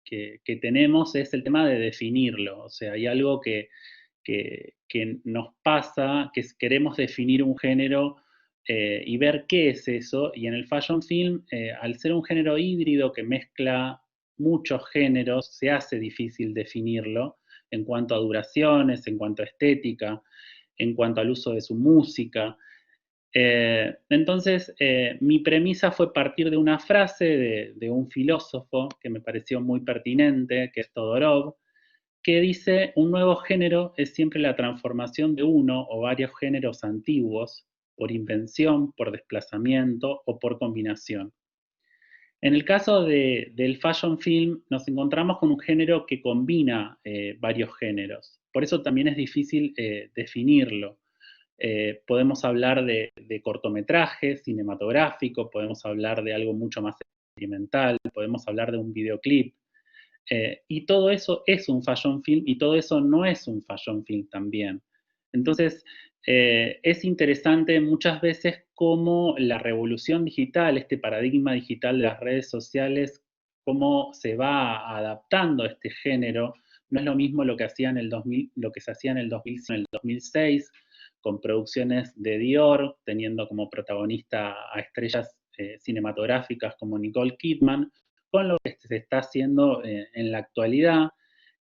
que tenemos es el tema de definirlo. O sea, hay algo que nos pasa, que queremos definir un género y ver qué es eso. Y en el fashion film, al ser un género híbrido que mezcla muchos géneros, se hace difícil definirlo en cuanto a duraciones, en cuanto a estética, en cuanto al uso de su música. Entonces, mi premisa fue partir de una frase de un filósofo que me pareció muy pertinente, que es Todorov, que dice: un nuevo género es siempre la transformación de uno o varios géneros antiguos, por invención, por desplazamiento o por combinación. En el caso del fashion film, nos encontramos con un género que combina varios géneros. Por eso también es difícil definirlo. Podemos hablar de cortometraje cinematográfico, podemos hablar de algo mucho más experimental, podemos hablar de un videoclip. Y todo eso es un fashion film y todo eso no es un fashion film también. Entonces, es interesante muchas veces cómo la revolución digital, este paradigma digital de las redes sociales, cómo se va adaptando a este género. No es lo mismo lo que hacía en el 2000, lo que se hacía en el 2005, en el 2006, con producciones de Dior, teniendo como protagonista a estrellas cinematográficas como Nicole Kidman, con lo que se está haciendo en la actualidad,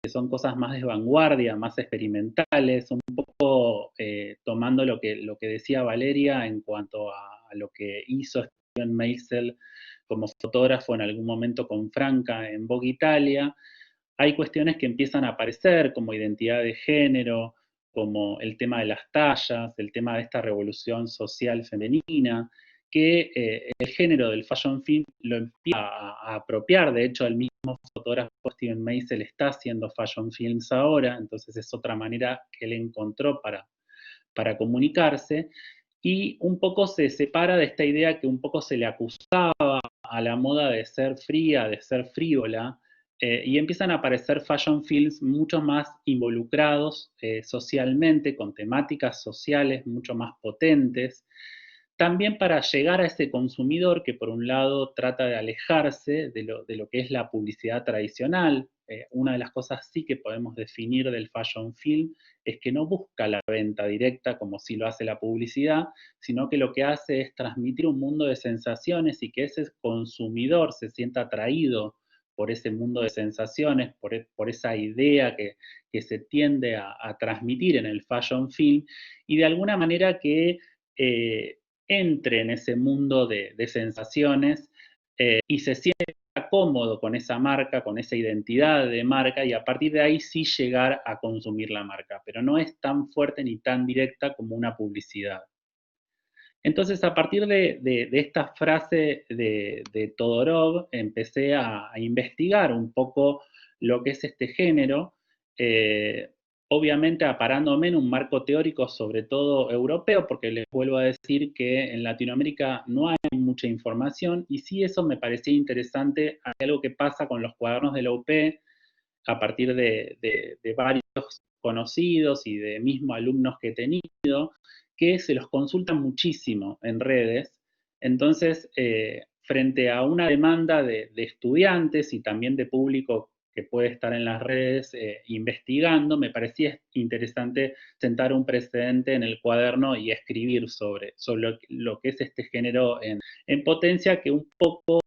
que son cosas más de vanguardia, más experimentales, un poco tomando lo que decía Valeria en cuanto a lo que hizo Steven Meisel como fotógrafo en algún momento con Franca en Vogue Italia. Hay cuestiones que empiezan a aparecer como identidad de género, como el tema de las tallas, el tema de esta revolución social femenina, que el género del fashion film lo empieza a apropiar. De hecho, el mismo fotógrafo Steven Meisel está haciendo fashion films ahora, entonces es otra manera que él encontró para comunicarse. y un poco se separa de esta idea que un poco se le acusaba a la moda de ser fría, de ser frívola, y empiezan a aparecer fashion films mucho más involucrados socialmente, con temáticas sociales mucho más potentes, también para llegar a ese consumidor que por un lado trata de alejarse de lo que es la publicidad tradicional. Una de las cosas sí que podemos definir del fashion film es que no busca la venta directa como sí lo hace la publicidad, sino que lo que hace es transmitir un mundo de sensaciones y que ese consumidor se sienta atraído por ese mundo de sensaciones, por esa idea que se tiende a transmitir en el fashion film, y de alguna manera que entre en ese mundo de sensaciones y se sienta cómodo con esa marca, con esa identidad de marca, y a partir de ahí sí llegar a consumir la marca, pero no es tan fuerte ni tan directa como una publicidad. Entonces, a partir de esta frase de Todorov, empecé a investigar un poco lo que es este género, obviamente aparándome en un marco teórico sobre todo europeo, porque les vuelvo a decir que en Latinoamérica no hay mucha información, y sí eso me parecía interesante. Hay algo que pasa con los cuadernos de la UP, a partir de varios conocidos y de mismos alumnos que he tenido, que se los consultan muchísimo en redes. Entonces, frente a una demanda de estudiantes y también de público que puede estar en las redes investigando, me parecía interesante sentar un precedente en el cuaderno y escribir sobre lo que es este género en potencia, que un poco,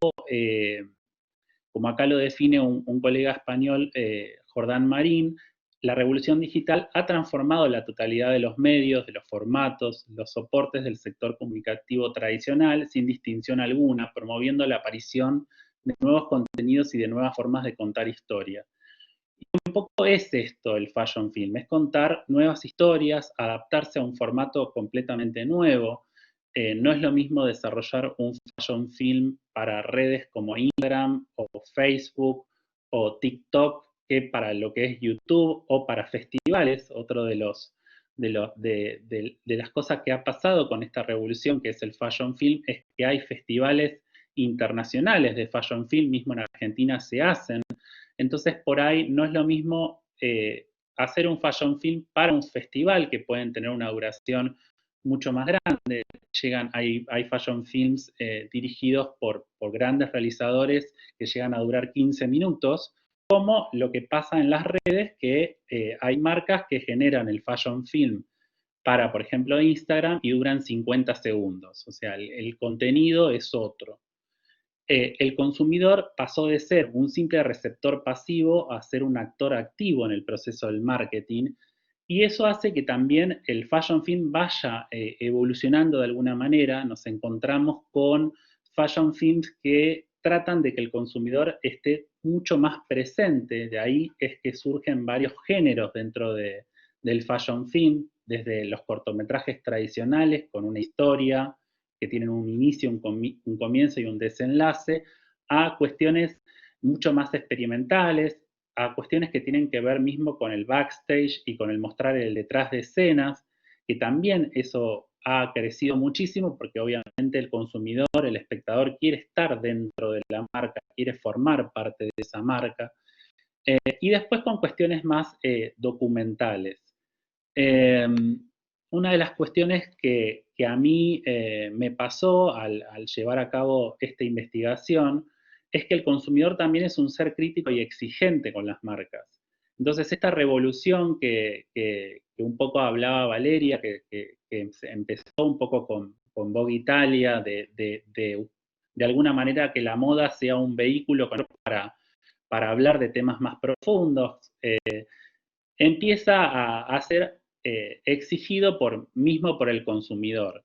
como acá lo define un colega español, Jordán Marín, la revolución digital ha transformado la totalidad de los medios, de los formatos, los soportes del sector comunicativo tradicional, sin distinción alguna, promoviendo la aparición de nuevos contenidos y de nuevas formas de contar historia. Y un poco es esto el fashion film, es contar nuevas historias, adaptarse a un formato completamente nuevo. No es lo mismo desarrollar un fashion film para redes como Instagram o Facebook o TikTok que para lo que es YouTube o para festivales. Otro de las cosas que ha pasado con esta revolución que es el fashion film es que hay festivales internacionales de fashion film, mismo en Argentina se hacen. Entonces, por ahí no es lo mismo hacer un fashion film para un festival, que pueden tener una duración mucho más grande. Hay fashion films dirigidos por grandes realizadores que llegan a durar 15 minutos, como lo que pasa en las redes, que hay marcas que generan el fashion film para, por ejemplo, Instagram y duran 50 segundos. O sea, el contenido es otro. El consumidor pasó de ser un simple receptor pasivo a ser un actor activo en el proceso del marketing, y eso hace que también el fashion film vaya evolucionando de alguna manera. Nos encontramos con fashion films que tratan de que el consumidor esté mucho más presente. De ahí es que surgen varios géneros dentro del fashion film, desde los cortometrajes tradicionales con una historia que tienen un inicio, un comienzo y un desenlace, a cuestiones mucho más experimentales, a cuestiones que tienen que ver mismo con el backstage y con el mostrar el detrás de escenas, que también eso ha crecido muchísimo porque obviamente el consumidor, el espectador quiere estar dentro de la marca, quiere formar parte de esa marca. Y después con cuestiones más documentales. Una de las cuestiones que a mí me pasó al llevar a cabo esta investigación es que el consumidor también es un ser crítico y exigente con las marcas. Entonces, esta revolución que un poco hablaba Valeria, que empezó un poco con Vogue Italia, de alguna manera que la moda sea un vehículo para hablar de temas más profundos, empieza a ser exigido mismo por el consumidor.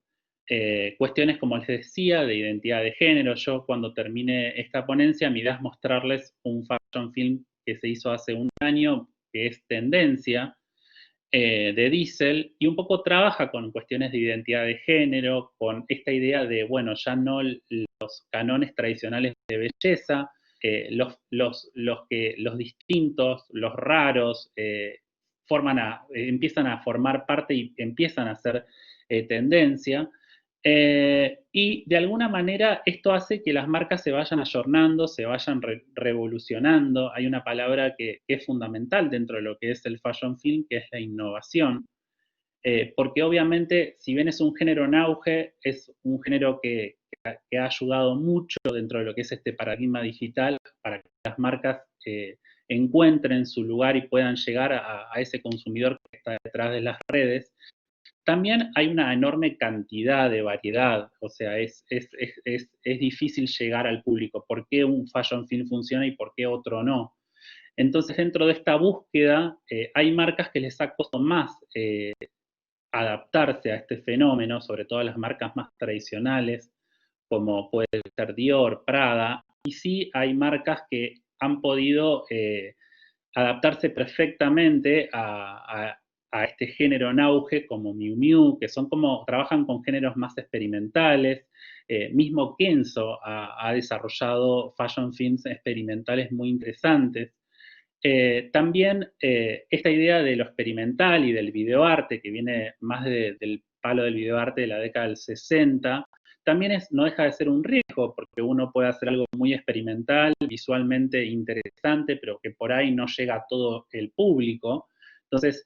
Cuestiones, como les decía, de identidad de género. Yo cuando termine esta ponencia, mi idea es mostrarles un fashion film que se hizo hace un año, que es Tendencia, de Diesel, y un poco trabaja con cuestiones de identidad de género, con esta idea de, bueno, ya no los cánones tradicionales de belleza, los distintos, los raros, empiezan a formar parte y empiezan a ser tendencia. Y de alguna manera esto hace que las marcas se vayan ayornando, se vayan revolucionando. Hay una palabra que es fundamental dentro de lo que es el fashion film, que es la innovación. Porque obviamente, si bien es un género en auge, es un género que ha ayudado mucho dentro de lo que es este paradigma digital para que las marcas encuentren su lugar y puedan llegar a ese consumidor que está detrás de las redes. También hay una enorme cantidad de variedad, o sea, es difícil llegar al público. ¿Por qué un fashion film funciona y por qué otro no? Entonces, dentro de esta búsqueda, hay marcas que les ha costado más adaptarse a este fenómeno, sobre todo las marcas más tradicionales, como puede ser Dior, Prada, y sí hay marcas que han podido adaptarse perfectamente a este género en auge, como Miu Miu, que trabajan con géneros más experimentales. Mismo Kenzo ha desarrollado fashion films experimentales muy interesantes. También esta idea de lo experimental y del videoarte, que viene más del palo del videoarte de la década del 60, también no deja de ser un riesgo, porque uno puede hacer algo muy experimental, visualmente interesante, pero que por ahí no llega a todo el público. Entonces,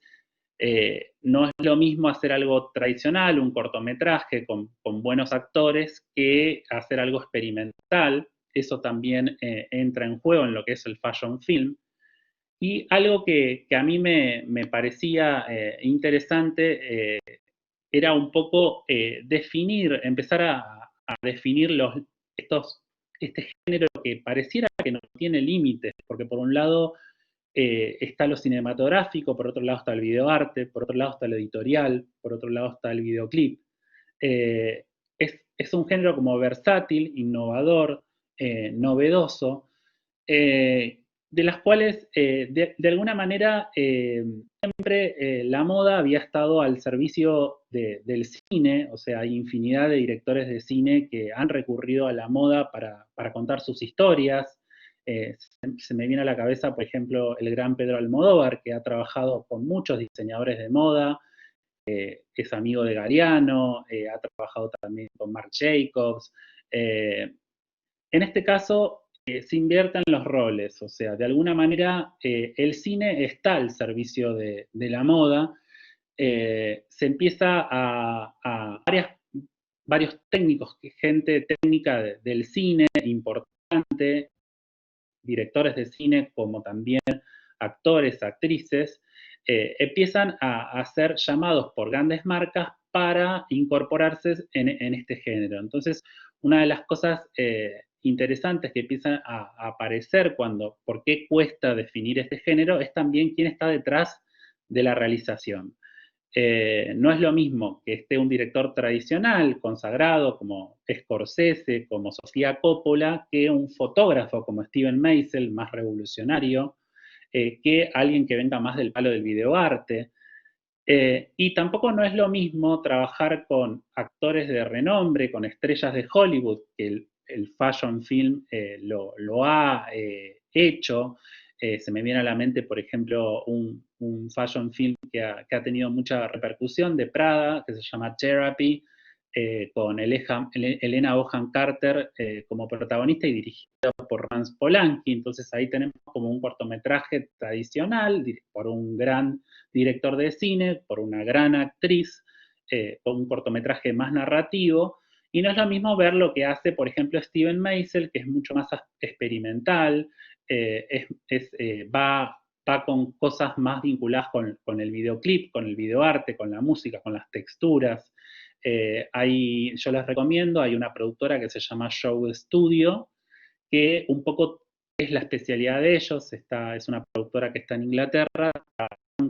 no es lo mismo hacer algo tradicional, un cortometraje con buenos actores, que hacer algo experimental. Eso también entra en juego en lo que es el fashion film. Y algo que a mí me parecía interesante era un poco empezar a definir este género que pareciera que no tiene límites, porque por un lado está lo cinematográfico, por otro lado está el videoarte, por otro lado está lo editorial, por otro lado está el videoclip. Es un género como versátil, innovador, novedoso, de las cuales de alguna manera siempre la moda había estado al servicio del cine, o sea, hay infinidad de directores de cine que han recurrido a la moda para contar sus historias. Se me viene a la cabeza, por ejemplo, el gran Pedro Almodóvar, que ha trabajado con muchos diseñadores de moda, es amigo de Galeano, ha trabajado también con Marc Jacobs. En este caso, se invierten los roles, o sea, de alguna manera el cine está al servicio de la moda, se empieza a varios técnicos, gente técnica del cine importante, directores de cine como también actores, actrices, empiezan a ser llamados por grandes marcas para incorporarse en este género. Entonces, una de las cosas interesantes que empiezan a aparecer por qué cuesta definir este género, es también quién está detrás de la realización. No es lo mismo que esté un director tradicional, consagrado, como Scorsese, como Sofía Coppola, que un fotógrafo como Steven Meisel, más revolucionario, que alguien que venga más del palo del videoarte. Y tampoco no es lo mismo trabajar con actores de renombre, con estrellas de Hollywood, que el fashion film lo ha hecho. Se me viene a la mente, por ejemplo, un fashion film que ha tenido mucha repercusión de Prada, que se llama Therapy, con Helena Bonham Carter como protagonista y dirigido por Roman Polanski. Entonces ahí tenemos como un cortometraje tradicional por un gran director de cine, por una gran actriz, por un cortometraje más narrativo. Y no es lo mismo ver lo que hace, por ejemplo, Steven Meisel, que es mucho más experimental, va con cosas más vinculadas con el videoclip, con el videoarte, con la música, con las texturas. Yo les recomiendo, hay una productora que se llama Show Studio, que un poco es la especialidad de ellos, es una productora que está en Inglaterra,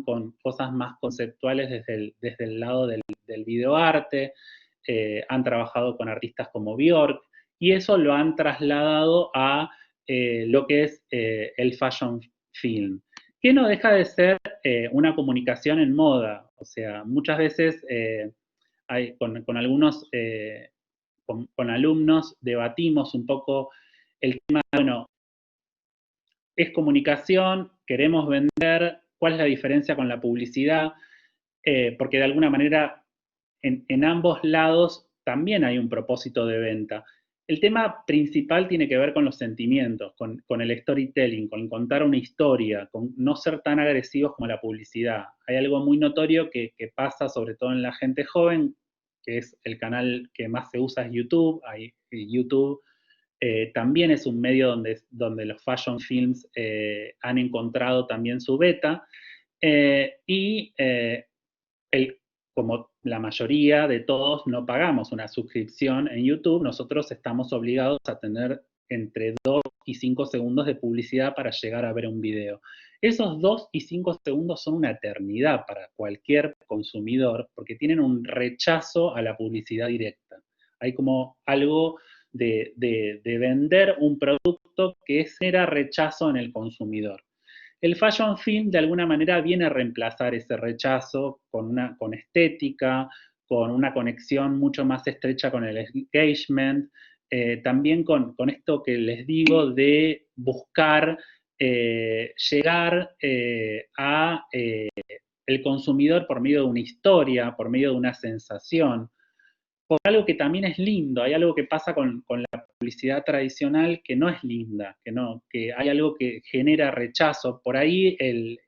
con cosas más conceptuales desde el lado del videoarte, han trabajado con artistas como Björk, y eso lo han trasladado a lo que es el fashion film, que no deja de ser una comunicación en moda. O sea, muchas veces con algunos, con alumnos debatimos un poco el tema, bueno, es comunicación, queremos vender, ¿cuál es la diferencia con la publicidad? Porque de alguna manera en ambos lados también hay un propósito de venta. El tema principal tiene que ver con los sentimientos, con el storytelling, con contar una historia, con no ser tan agresivos como la publicidad. Hay algo muy notorio que pasa sobre todo en la gente joven, que es el canal que más se usa es YouTube. YouTube también es un medio donde los fashion films han encontrado también su beta. Como la mayoría de todos no pagamos una suscripción en YouTube, nosotros estamos obligados a tener entre 2 y 5 segundos de publicidad para llegar a ver un video. Esos 2 y 5 segundos son una eternidad para cualquier consumidor porque tienen un rechazo a la publicidad directa. Hay como algo de vender un producto que genera rechazo en el consumidor. El fashion film de alguna manera viene a reemplazar ese rechazo con estética, con una conexión mucho más estrecha con el engagement, también con esto que les digo de buscar llegar a el consumidor por medio de una historia, por medio de una sensación. Por algo que también es lindo, hay algo que pasa con la publicidad tradicional que no es linda, que hay algo que genera rechazo. Por ahí el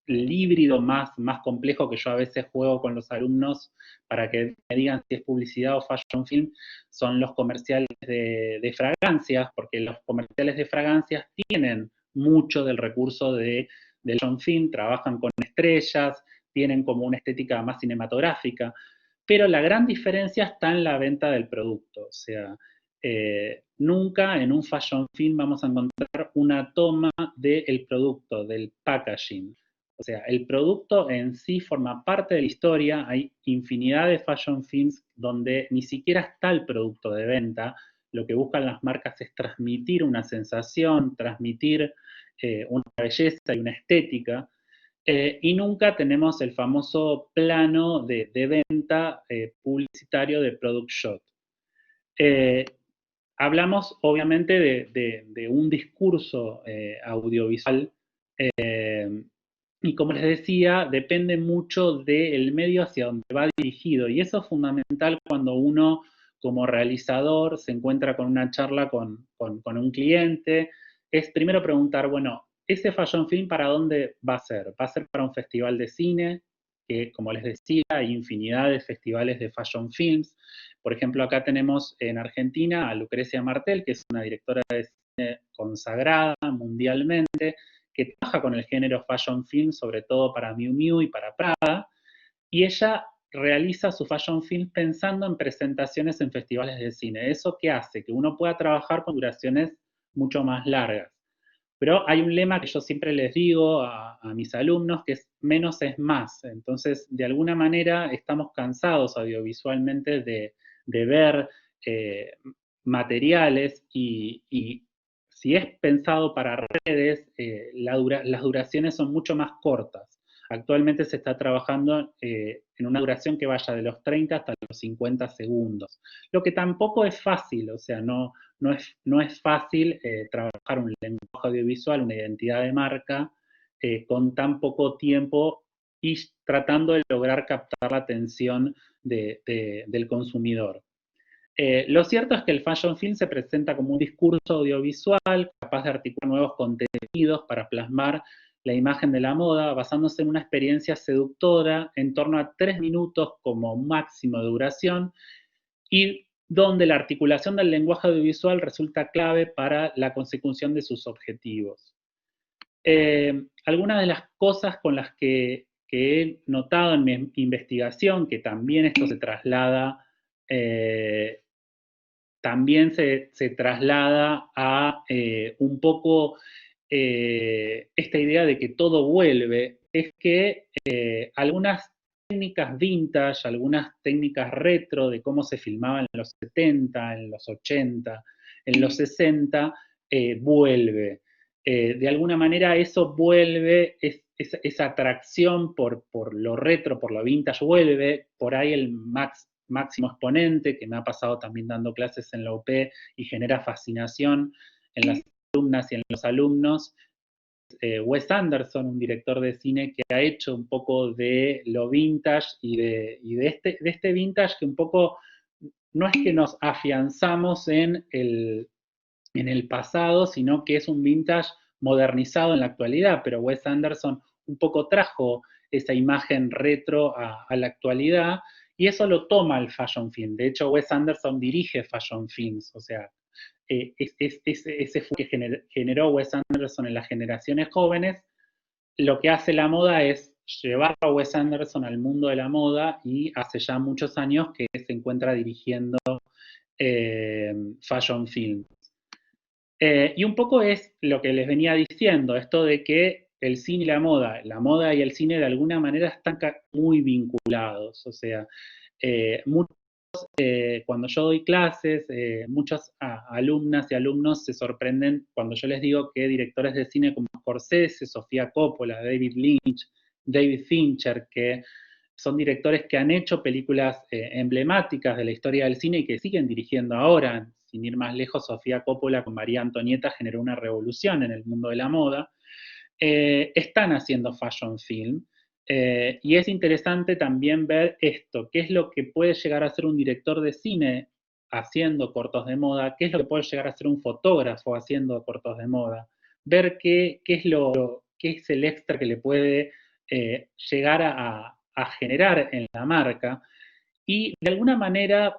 híbrido más complejo que yo a veces juego con los alumnos para que me digan si es publicidad o fashion film son los comerciales de fragancias, porque los comerciales de fragancias tienen mucho del recurso del fashion film, trabajan con estrellas, tienen como una estética más cinematográfica, pero la gran diferencia está en la venta del producto. O sea, nunca en un fashion film vamos a encontrar una toma del producto, del packaging. O sea, el producto en sí forma parte de la historia. Hay infinidad de fashion films donde ni siquiera está el producto de venta. Lo que buscan las marcas es transmitir una sensación, transmitir una belleza y una estética. Y nunca tenemos el famoso plano de venta publicitario de product shot. Hablamos obviamente de un discurso audiovisual y como les decía, depende mucho del medio hacia donde va dirigido y eso es fundamental cuando uno como realizador se encuentra con una charla con un cliente, es primero preguntar, bueno, ¿ese fashion film para dónde va a ser? ¿Va a ser para un festival de cine? Que como les decía, hay infinidad de festivales de fashion films. Por ejemplo, acá tenemos en Argentina a Lucrecia Martel, que es una directora de cine consagrada mundialmente, que trabaja con el género fashion film, sobre todo para Miu Miu y para Prada, y ella realiza su fashion film pensando en presentaciones en festivales de cine. ¿Eso qué hace? Que uno pueda trabajar con duraciones mucho más largas. Pero hay un lema que yo siempre les digo a mis alumnos, que es menos es más. Entonces, de alguna manera, estamos cansados audiovisualmente de ver materiales y si es pensado para redes, las duraciones son mucho más cortas. Actualmente se está trabajando en una duración que vaya de los 30 hasta los 50 segundos, lo que tampoco es fácil, o sea, no es fácil trabajar un lenguaje audiovisual, una identidad de marca, con tan poco tiempo y tratando de lograr captar la atención del consumidor. Lo cierto es que el fashion film se presenta como un discurso audiovisual capaz de articular nuevos contenidos para plasmar la imagen de la moda basándose en una experiencia seductora en torno a 3 minutos como máximo de duración y donde la articulación del lenguaje audiovisual resulta clave para la consecución de sus objetivos. Algunas de las cosas con las que he notado en mi investigación, que también esto se traslada a un poco esta idea de que todo vuelve, es que algunas técnicas vintage, algunas técnicas retro de cómo se filmaba en los 70, en los 80, en los 60, vuelve. De alguna manera eso vuelve, esa atracción por lo retro, por lo vintage vuelve, por ahí el máximo exponente, que me ha pasado también dando clases en la UP y genera fascinación en las alumnas y en los alumnos, Wes Anderson, un director de cine que ha hecho un poco de lo vintage y de este vintage que un poco no es que nos afianzamos en el pasado, sino que es un vintage modernizado en la actualidad, pero Wes Anderson un poco trajo esa imagen retro a la actualidad, y eso lo toma el fashion film. De hecho, Wes Anderson dirige fashion films, o sea, ese fue que generó Wes Anderson en las generaciones jóvenes. Lo que hace la moda es llevar a Wes Anderson al mundo de la moda, y hace ya muchos años que se encuentra dirigiendo fashion films. Y un poco es lo que les venía diciendo, esto de que el cine y la moda y el cine de alguna manera están muy vinculados. O sea, cuando yo doy clases, muchas alumnas y alumnos se sorprenden cuando yo les digo que directores de cine como Scorsese, Sofía Coppola, David Lynch, David Fincher, que son directores que han hecho películas emblemáticas de la historia del cine y que siguen dirigiendo ahora. Sin ir más lejos, Sofía Coppola con María Antonieta generó una revolución en el mundo de la moda. Están haciendo fashion film. Y es interesante también ver esto, qué es lo que puede llegar a ser un director de cine haciendo cortos de moda, qué es lo que puede llegar a ser un fotógrafo haciendo cortos de moda, ver qué es el extra que le puede llegar a generar en la marca. Y de alguna manera,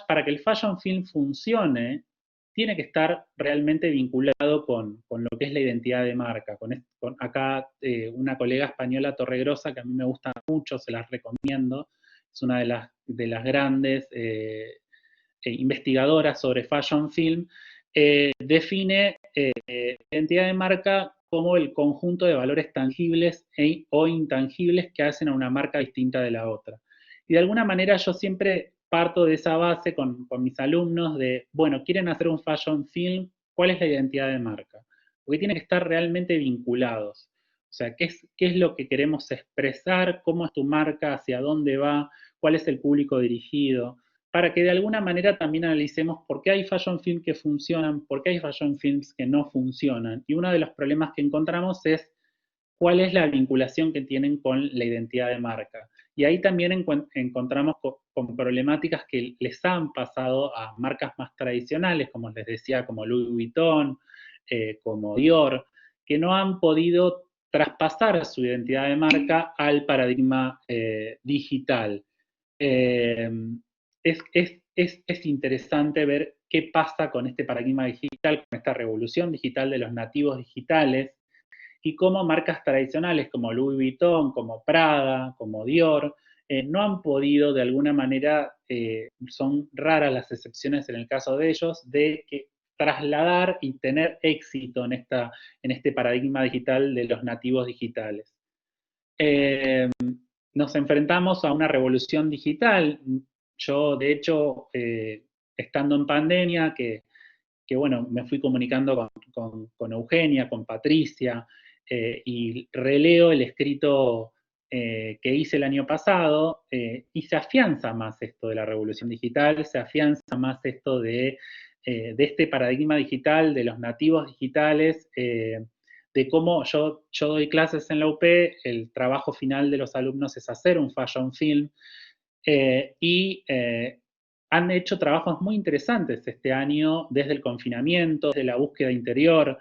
para que el fashion film funcione, tiene que estar realmente vinculado con lo que es la identidad de marca. Acá una colega española, Torregrosa, que a mí me gusta mucho, se las recomiendo, es una de las grandes investigadoras sobre fashion film, define identidad de marca como el conjunto de valores tangibles o intangibles que hacen a una marca distinta de la otra. Y de alguna manera yo siempre parto de esa base con mis alumnos de, bueno, quieren hacer un fashion film, ¿cuál es la identidad de marca? Porque tienen que estar realmente vinculados. O sea, ¿qué es lo que queremos expresar? ¿Cómo es tu marca? ¿Hacia dónde va? ¿Cuál es el público dirigido? Para que de alguna manera también analicemos por qué hay fashion films que funcionan, por qué hay fashion films que no funcionan. Y uno de los problemas que encontramos es cuál es la vinculación que tienen con la identidad de marca. Y ahí también encontramos con problemáticas que les han pasado a marcas más tradicionales, como les decía, como Louis Vuitton, como Dior, que no han podido traspasar su identidad de marca al paradigma digital. Es interesante ver qué pasa con este paradigma digital, con esta revolución digital de los nativos digitales, y cómo marcas tradicionales como Louis Vuitton, como Prada, como Dior, no han podido de alguna manera, son raras las excepciones en el caso de ellos, de que trasladar y tener éxito en este paradigma digital de los nativos digitales. Nos enfrentamos a una revolución digital. Yo, de hecho, estando en pandemia, que bueno, me fui comunicando con Eugenia, con Patricia, y releo el escrito que hice el año pasado, y se afianza más esto de la revolución digital, se afianza más esto de este paradigma digital, de los nativos digitales, de cómo yo doy clases en la UP, el trabajo final de los alumnos es hacer un fashion film, y han hecho trabajos muy interesantes este año desde el confinamiento, desde la búsqueda interior,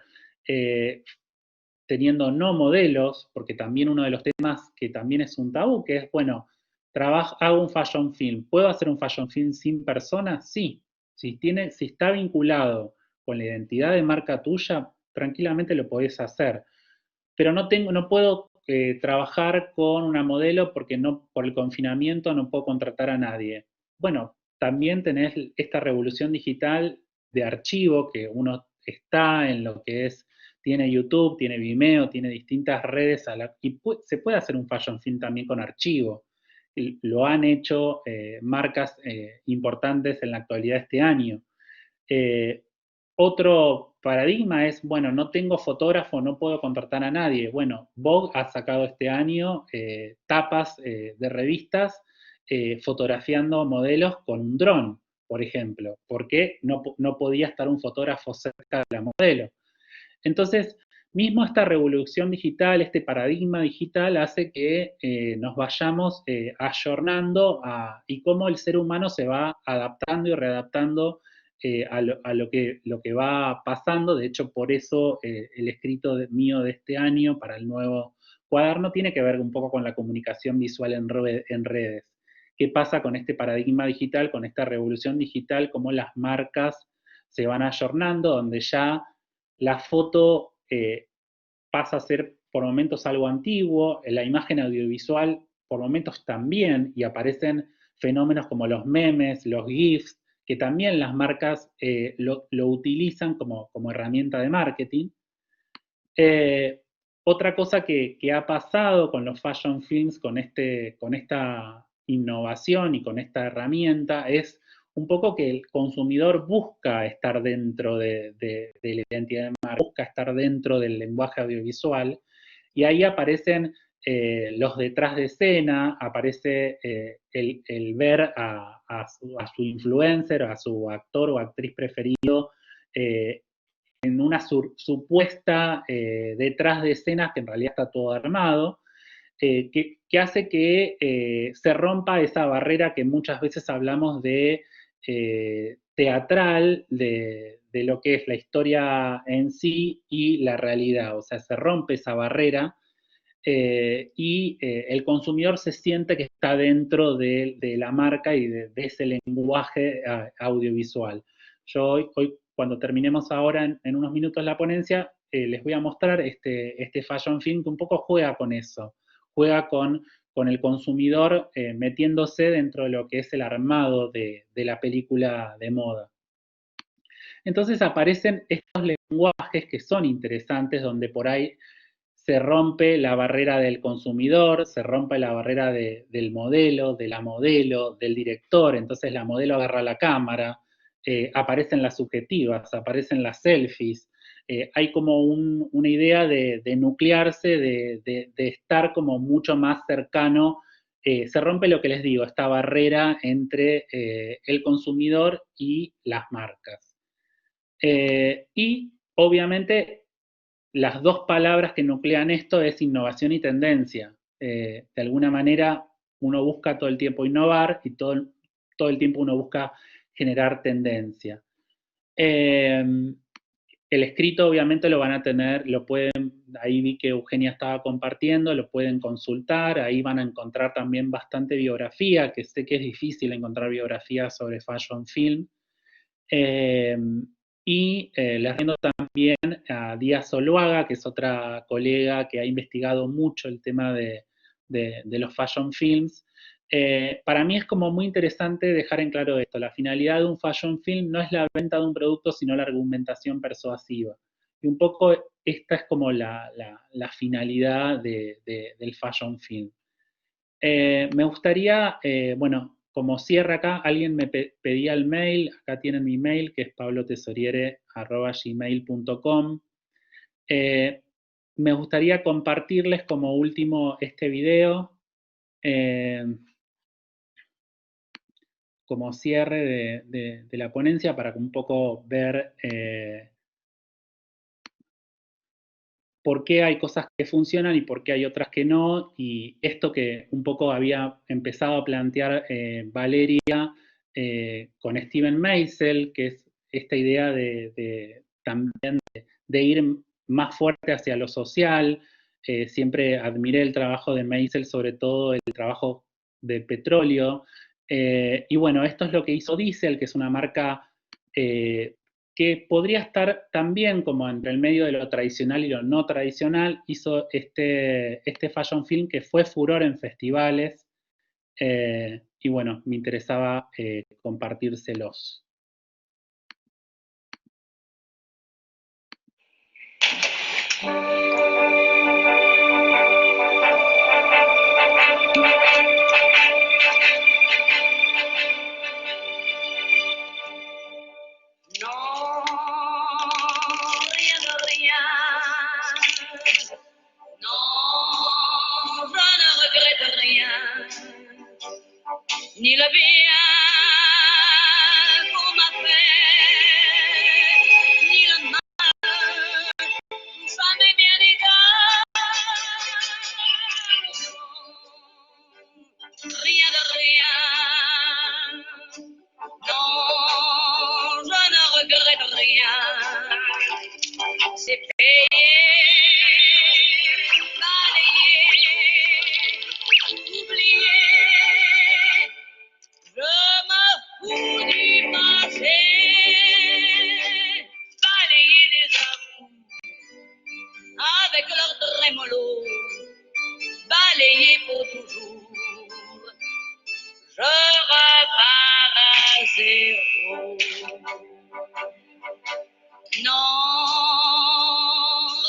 teniendo no modelos, porque también uno de los temas que también es un tabú, que es, bueno, hago un fashion film. ¿Puedo hacer un fashion film sin personas? Sí. Si está vinculado con la identidad de marca tuya, tranquilamente lo podés hacer. Pero no puedo trabajar con una modelo porque por el confinamiento no puedo contratar a nadie. Bueno, también tenés esta revolución digital de archivo, que uno está en lo que es, tiene YouTube, tiene Vimeo, tiene distintas redes, y se puede hacer un fashion film también con archivo. Lo han hecho marcas importantes en la actualidad este año. Otro paradigma es, bueno, no tengo fotógrafo, no puedo contratar a nadie. Bueno, Vogue ha sacado este año tapas de revistas fotografiando modelos con un dron, por ejemplo, porque no podía estar un fotógrafo cerca de la modelo. Entonces, Mismo esta revolución digital, este paradigma digital hace que nos vayamos ayornando y cómo el ser humano se va adaptando y readaptando a lo que va pasando. De hecho, por eso el escrito mío de este año para el nuevo cuaderno tiene que ver un poco con la comunicación visual en redes. ¿Qué pasa con este paradigma digital, con esta revolución digital, cómo las marcas se van ayornando, donde ya la foto pasa a ser por momentos algo antiguo, la imagen audiovisual por momentos también, y aparecen fenómenos como los memes, los GIFs, que también las marcas lo utilizan como herramienta de marketing. Otra cosa que ha pasado con los fashion films, con esta innovación y con esta herramienta, es un poco que el consumidor busca estar dentro de la identidad de marca, busca estar dentro del lenguaje audiovisual, y ahí aparecen los detrás de escena, aparece el ver a su influencer, a su actor o actriz preferido, en una supuesta detrás de escenas que en realidad está todo armado, que hace que se rompa esa barrera que muchas veces hablamos de teatral, de lo que es la historia en sí y la realidad. O sea, se rompe esa barrera y el consumidor se siente que está dentro de la marca y de ese lenguaje audiovisual. Yo hoy, cuando terminemos ahora en unos minutos la ponencia, les voy a mostrar este fashion film que un poco juega con eso, juega con el consumidor metiéndose dentro de lo que es el armado de la película de moda. Entonces aparecen estos lenguajes que son interesantes, donde por ahí se rompe la barrera del consumidor, se rompe la barrera del modelo, de la modelo, del director. Entonces la modelo agarra la cámara, aparecen las subjetivas, aparecen las selfies. Hay como una idea de nuclearse, de estar como mucho más cercano. Se rompe lo que les digo, esta barrera entre el consumidor y las marcas. Y obviamente las dos palabras que nuclean esto es innovación y tendencia. De alguna manera uno busca todo el tiempo innovar y todo el tiempo uno busca generar tendencia. El escrito obviamente lo van a tener, ahí vi que Eugenia estaba compartiendo, lo pueden consultar, ahí van a encontrar también bastante biografía, que sé que es difícil encontrar biografía sobre fashion film. Y les recomiendo también a Díaz Zuluaga, que es otra colega que ha investigado mucho el tema de los fashion films. Para mí es como muy interesante dejar en claro esto. La finalidad de un fashion film no es la venta de un producto, sino la argumentación persuasiva. Y un poco esta es como la finalidad del fashion film. Me gustaría, bueno, como cierre acá, alguien me pedía el mail, acá tienen mi mail, que es pablotesoriere@gmail.com. Me gustaría compartirles como último este video, como cierre de la ponencia, para un poco ver por qué hay cosas que funcionan y por qué hay otras que no, y esto que un poco había empezado a plantear Valeria con Steven Meisel, que es esta idea también de ir más fuerte hacia lo social. Siempre admiré el trabajo de Meisel, sobre todo el trabajo de petróleo, y bueno, esto es lo que hizo Diesel, que es una marca que podría estar también como entre el medio de lo tradicional y lo no tradicional. Hizo este fashion film que fue furor en festivales, y bueno, me interesaba compartírselos. Ni le bien qu'on m'a fait, ni le mal, ça m'est bien. mollo, balayé pour toujours. Je repars à zéro. Non,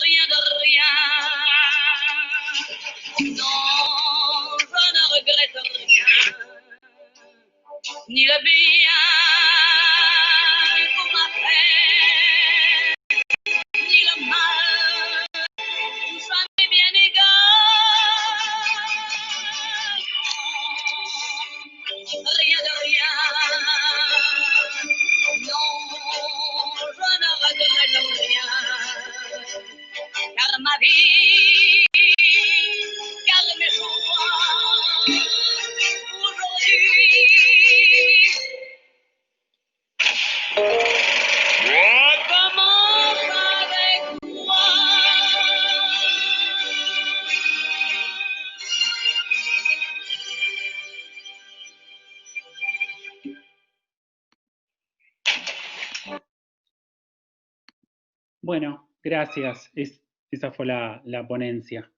rien de rien. Non, je ne regrette rien. Ni le bien qu'on m'a fait, ni le mal, tout ça m'est bien égal. Rien de rien. Non, je ne regrette rien. Car ma vie, car mes joies, aujourd'hui, commence avec toi. Bueno, gracias. Esa fue la ponencia.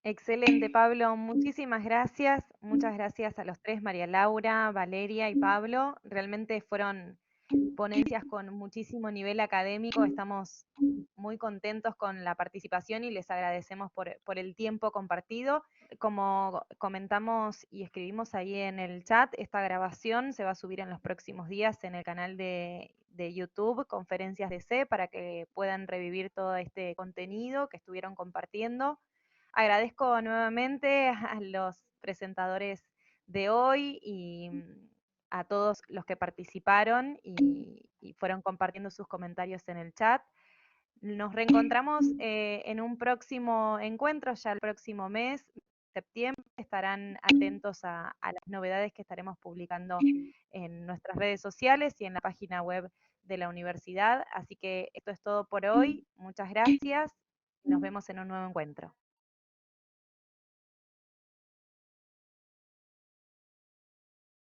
Excelente, Pablo. Muchísimas gracias. Muchas gracias a los tres, María Laura, Valeria y Pablo. Realmente fueron ponencias con muchísimo nivel académico. Estamos muy contentos con la participación y les agradecemos por el tiempo compartido. Como comentamos y escribimos ahí en el chat, esta grabación se va a subir en los próximos días en el canal de YouTube, Conferencias DC, para que puedan revivir todo este contenido que estuvieron compartiendo. Agradezco nuevamente a los presentadores de hoy y a todos los que participaron y fueron compartiendo sus comentarios en el chat. Nos reencontramos en un próximo encuentro, ya el próximo mes, septiembre. Estarán atentos a las novedades que estaremos publicando en nuestras redes sociales y en la página web de la universidad. Así que esto es todo por hoy. Muchas gracias. Nos vemos en un nuevo encuentro.